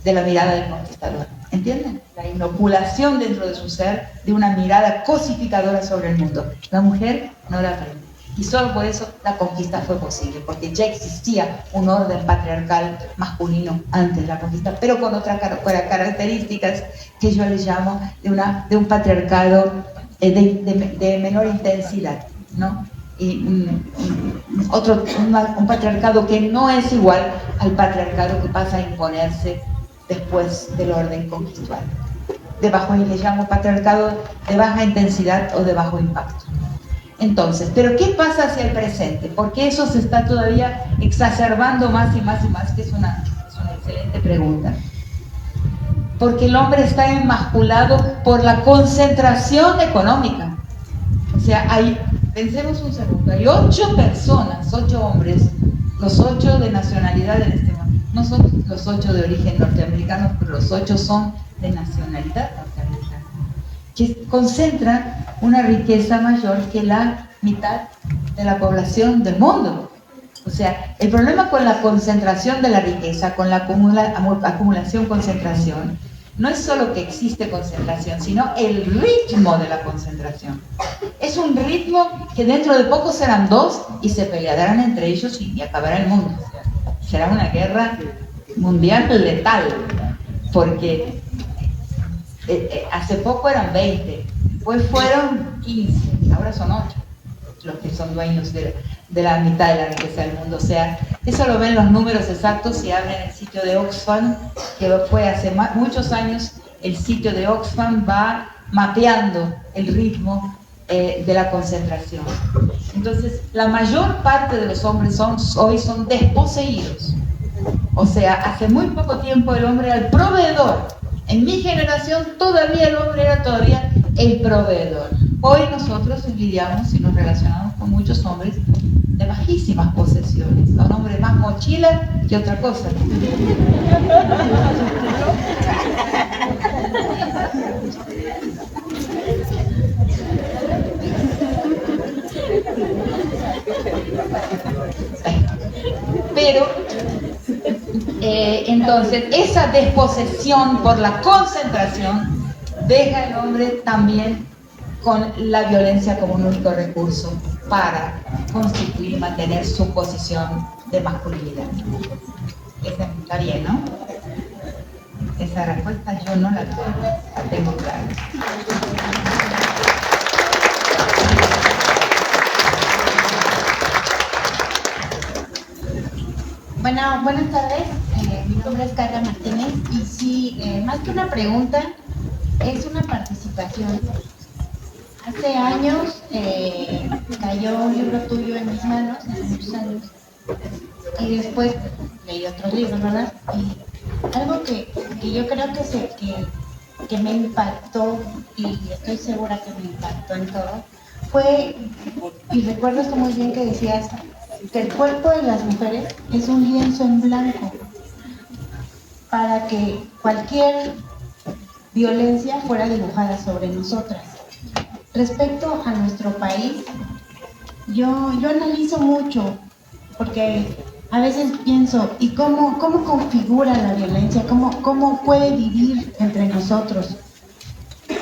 de la mirada del conquistador. ¿Entienden? La inoculación dentro de su ser de una mirada cosificadora sobre el mundo. La mujer no la aprende. Y solo por eso la conquista fue posible, porque ya existía un orden patriarcal masculino antes de la conquista, pero con otras características que yo les llamo de un patriarcado de menor intensidad, ¿no? Y un patriarcado que no es igual al patriarcado que pasa a imponerse después del orden conquistador. Y le llamo patriarcado de baja intensidad o de bajo impacto. Entonces, ¿pero qué pasa hacia el presente? Porque eso se está todavía exacerbando más y más y más, que es una excelente pregunta. Porque el hombre está enmasculado por la concentración económica. O sea, pensemos un segundo, hay 8 personas, 8 hombres, los 8 de nacionalidad en este momento. No son los 8 de origen norteamericano, pero los 8 son de nacionalidad norteamericana, que concentran una riqueza mayor que la mitad de la población del mundo. O sea, el problema con la concentración de la riqueza, con la acumulación-concentración, no es solo que existe concentración, sino el ritmo de la concentración. Es un ritmo que dentro de poco serán 2 y se pelearán entre ellos y acabará el mundo. O sea, será una guerra mundial letal, porque hace poco eran 20, después fueron 15, ahora son 8 los que son dueños de la mitad de la riqueza del mundo. O sea, eso lo ven los números exactos si abren el sitio de Oxfam, que fue hace muchos años. El sitio de Oxfam va mapeando el ritmo de la concentración. Entonces, la mayor parte de los hombres hoy son desposeídos. O sea, hace muy poco tiempo el hombre era el proveedor. En mi generación todavía el hombre era todavía el proveedor. Hoy nosotros lidiamos y nos relacionamos con muchos hombres de bajísimas posesiones. Un hombre más mochila que otra cosa. Pero entonces esa desposesión por la concentración deja al hombre también con la violencia como un único recurso para constituir y mantener su posición de masculinidad. Esa está bien, ¿no? Esa respuesta yo no la tengo clara. Bueno, buenas tardes. Mi nombre es Carla Martínez y sí, más que una pregunta, es una participación. Hace años cayó un libro tuyo en mis manos, hace muchos años, y después leí otros libros, ¿verdad? Y algo que yo creo que me impactó, y estoy segura que me impactó en todo, fue, y recuerdo esto muy bien, que decías que el cuerpo de las mujeres es un lienzo en blanco para que cualquier violencia fuera dibujada sobre nosotras. Respecto a nuestro país, yo analizo mucho, porque a veces pienso, ¿y cómo configura la violencia? ¿Cómo puede vivir entre nosotros?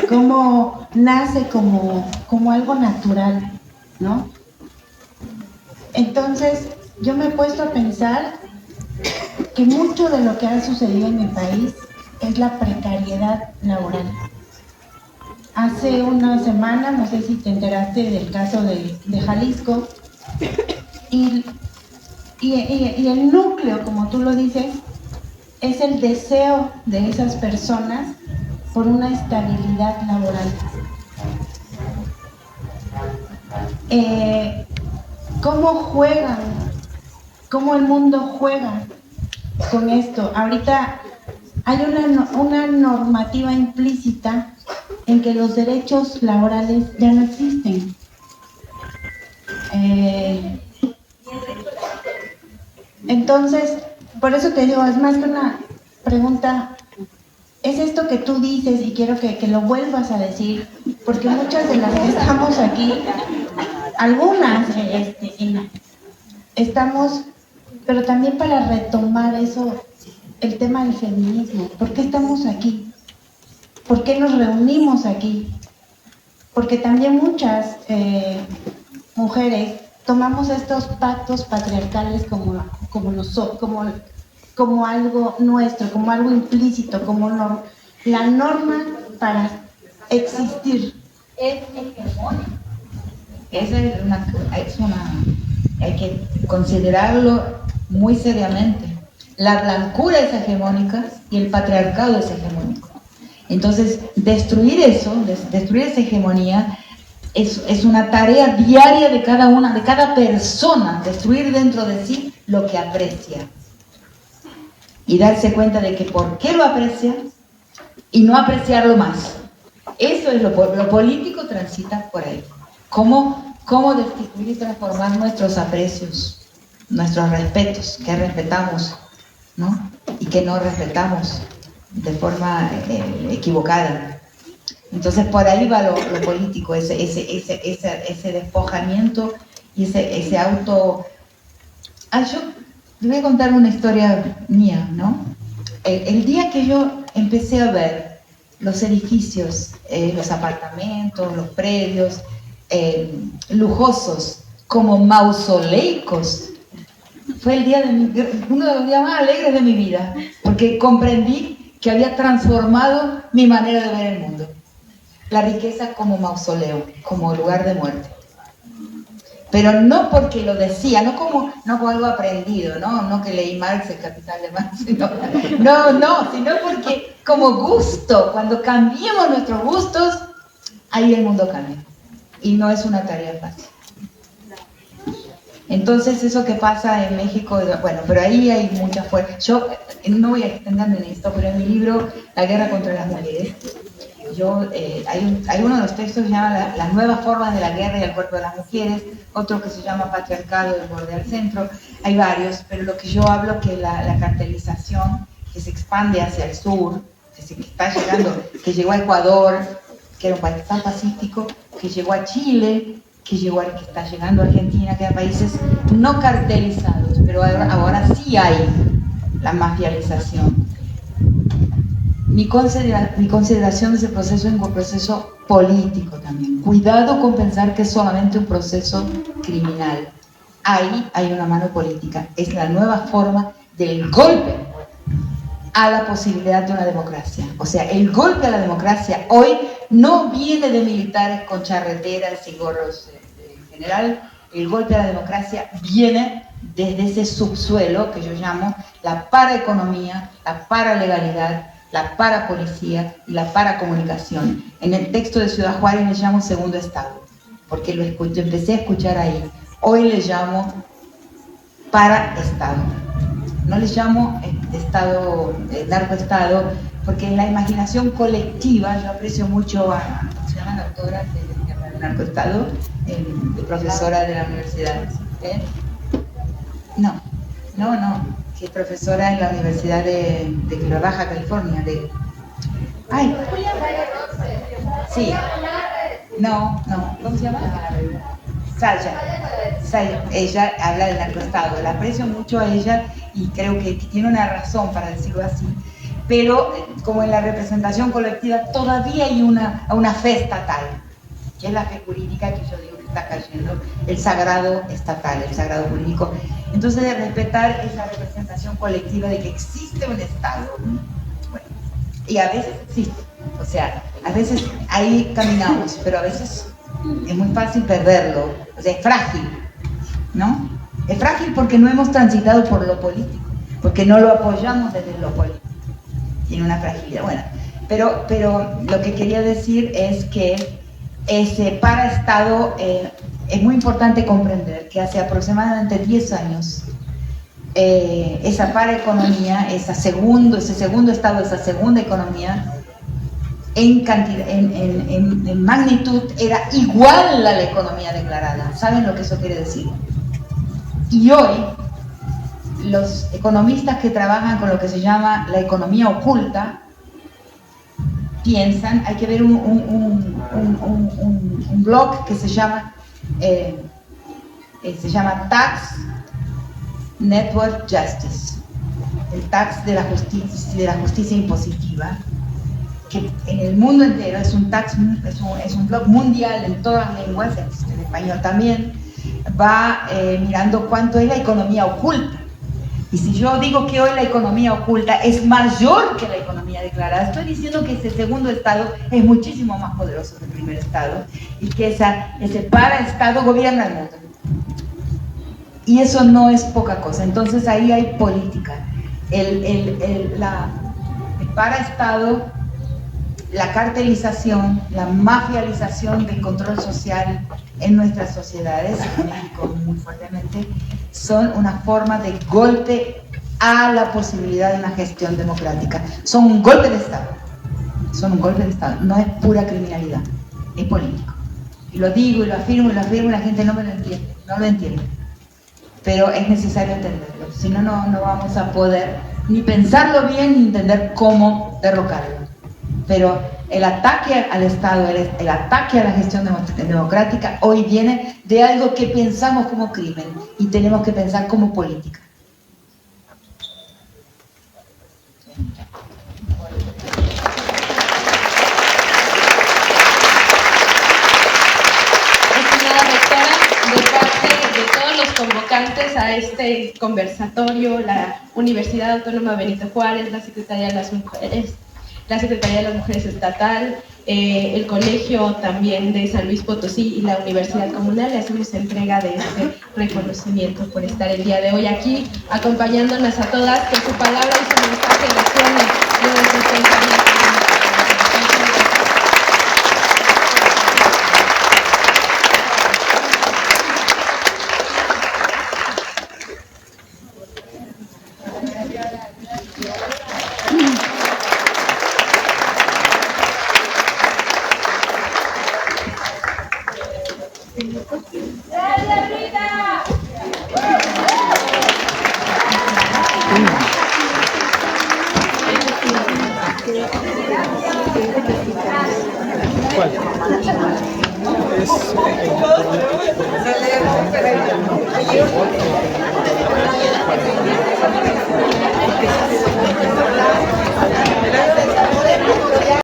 ¿Cómo nace como algo natural, ¿no? Entonces, yo me he puesto a pensar que mucho de lo que ha sucedido en mi país es la precariedad laboral. Hace una semana, no sé si te enteraste del caso de Jalisco, y el núcleo, como tú lo dices, es el deseo de esas personas por una estabilidad laboral. ¿Cómo juegan? ¿Cómo el mundo juega con esto? Ahorita hay una normativa implícita en que los derechos laborales ya no existen. Entonces, por eso te digo, es más que una pregunta, es esto que tú dices, y quiero que lo vuelvas a decir, porque muchas de las que estamos aquí, algunas estamos, pero también para retomar eso, el tema del feminismo. ¿Por qué estamos aquí? ¿Por qué nos reunimos aquí? Porque también muchas mujeres tomamos estos pactos patriarcales como algo nuestro, como algo implícito, como la norma para existir. Es hegemónico. Esa hay que considerarlo muy seriamente. La blancura es hegemónica y el patriarcado es hegemónico. Entonces, destruir eso, destruir esa hegemonía, es una tarea diaria de cada persona, destruir dentro de sí lo que aprecia. Y darse cuenta de que por qué lo aprecia y no apreciarlo más. Eso es lo político, transita por ahí. ¿Cómo destituir y transformar nuestros aprecios, nuestros respetos, que respetamos, ¿no? Y que no respetamos de forma equivocada. Entonces por ahí va lo político, ese despojamiento y ese auto... yo les voy a contar una historia mía, ¿no? El día que yo empecé a ver los edificios, los apartamentos, los predios lujosos como mausoleicos, fue uno de los días más alegres de mi vida, porque comprendí que había transformado mi manera de ver el mundo. La riqueza como mausoleo, como lugar de muerte. Pero no porque lo decía, no como algo aprendido, no que leí Marx, El Capital de Marx, sino porque como gusto, cuando cambiemos nuestros gustos, ahí el mundo cambia. Y no es una tarea fácil. Entonces eso que pasa en México, bueno, pero ahí hay mucha fuerza. Yo no voy a extenderme en esto, pero en mi libro La guerra contra las mujeres, hay uno de los textos que se llama Las nuevas formas de la guerra y el cuerpo de las mujeres, otro que se llama Patriarcado del borde al centro. Hay varios, pero lo que yo hablo que la cartelización que se expande hacia el sur, que está llegando, que llegó a Ecuador, que era un país tan pacífico, que llegó a Chile, que está llegando a Argentina, que eran países no cartelizados, pero ahora sí hay la mafialización. Mi consideración de ese proceso es un proceso político también. Cuidado con pensar que es solamente un proceso criminal. Ahí hay una mano política. Es la nueva forma del golpe a la posibilidad de una democracia. O sea, el golpe a la democracia hoy no viene de militares con charreteras y gorros en general. El golpe a la democracia viene desde ese subsuelo que yo llamo la paraeconomía, la paralegalidad, la parapolicía y la paracomunicación. En el texto de Ciudad Juárez le llamo segundo estado, porque lo empecé a escuchar ahí. Hoy le llamo paraestado. No le llamo estado, narcoestado, porque en la imaginación colectiva, yo aprecio mucho a ¿cómo se llama la autora del narcoestado? Profesora de la universidad. No, que es profesora en la Universidad de Baja California. Sí. No, ¿cómo se llama? Saya. Ella habla del narcoestado. La aprecio mucho a ella y creo que tiene una razón para decirlo así. Pero como en la representación colectiva todavía hay una fe estatal, que es la fe jurídica que yo digo que está cayendo, el sagrado estatal, el sagrado jurídico. Entonces, de respetar esa representación colectiva de que existe un Estado, bueno, y a veces existe, o sea, a veces ahí caminamos, pero a veces es muy fácil perderlo, o sea, es frágil, ¿no? Es frágil porque no hemos transitado por lo político, porque no lo apoyamos desde lo político, tiene una fragilidad, bueno, pero lo que quería decir es que ese paraestado es muy importante comprender que hace aproximadamente 10 años esa paraeconomía, ese segundo estado, esa segunda economía en magnitud era igual a la economía declarada. ¿Saben lo que eso quiere decir? Y hoy los economistas que trabajan con lo que se llama la economía oculta piensan, hay que ver un blog que se llama Tax Network Justice, el tax de la justicia impositiva, que en el mundo entero es un blog mundial en todas las lenguas, en español también, va mirando cuánto es la economía oculta. Y si yo digo que hoy la economía oculta es mayor que la economía declarada, estoy diciendo que ese segundo estado es muchísimo más poderoso que el primer estado y que ese paraestado gobierna el mundo. Y eso no es poca cosa. Entonces ahí hay política. El paraestado, la cartelización, la mafialización del control social en nuestras sociedades, en México muy fuertemente, son una forma de golpe a la posibilidad de una gestión democrática. Son un golpe de Estado. Son un golpe de Estado. No es pura criminalidad, es político. Y lo digo y lo afirmo y la gente no me lo entiende, no lo entiende. Pero es necesario entenderlo, si no, no vamos a poder ni pensarlo bien ni entender cómo derrocarlo. Pero el ataque al Estado, el ataque a la gestión democrática hoy viene de algo que pensamos como crimen y tenemos que pensar como política. Convocantes a este conversatorio, la Universidad Autónoma Benito Juárez, la Secretaría de las Mujeres, la Secretaría de las Mujeres Estatal, el Colegio también de San Luis Potosí y la Universidad Comunal, le hacemos entrega de este reconocimiento por estar el día de hoy aquí, acompañándonos a todas, que su palabra y su mensaje resuene en nuestros pensamientos.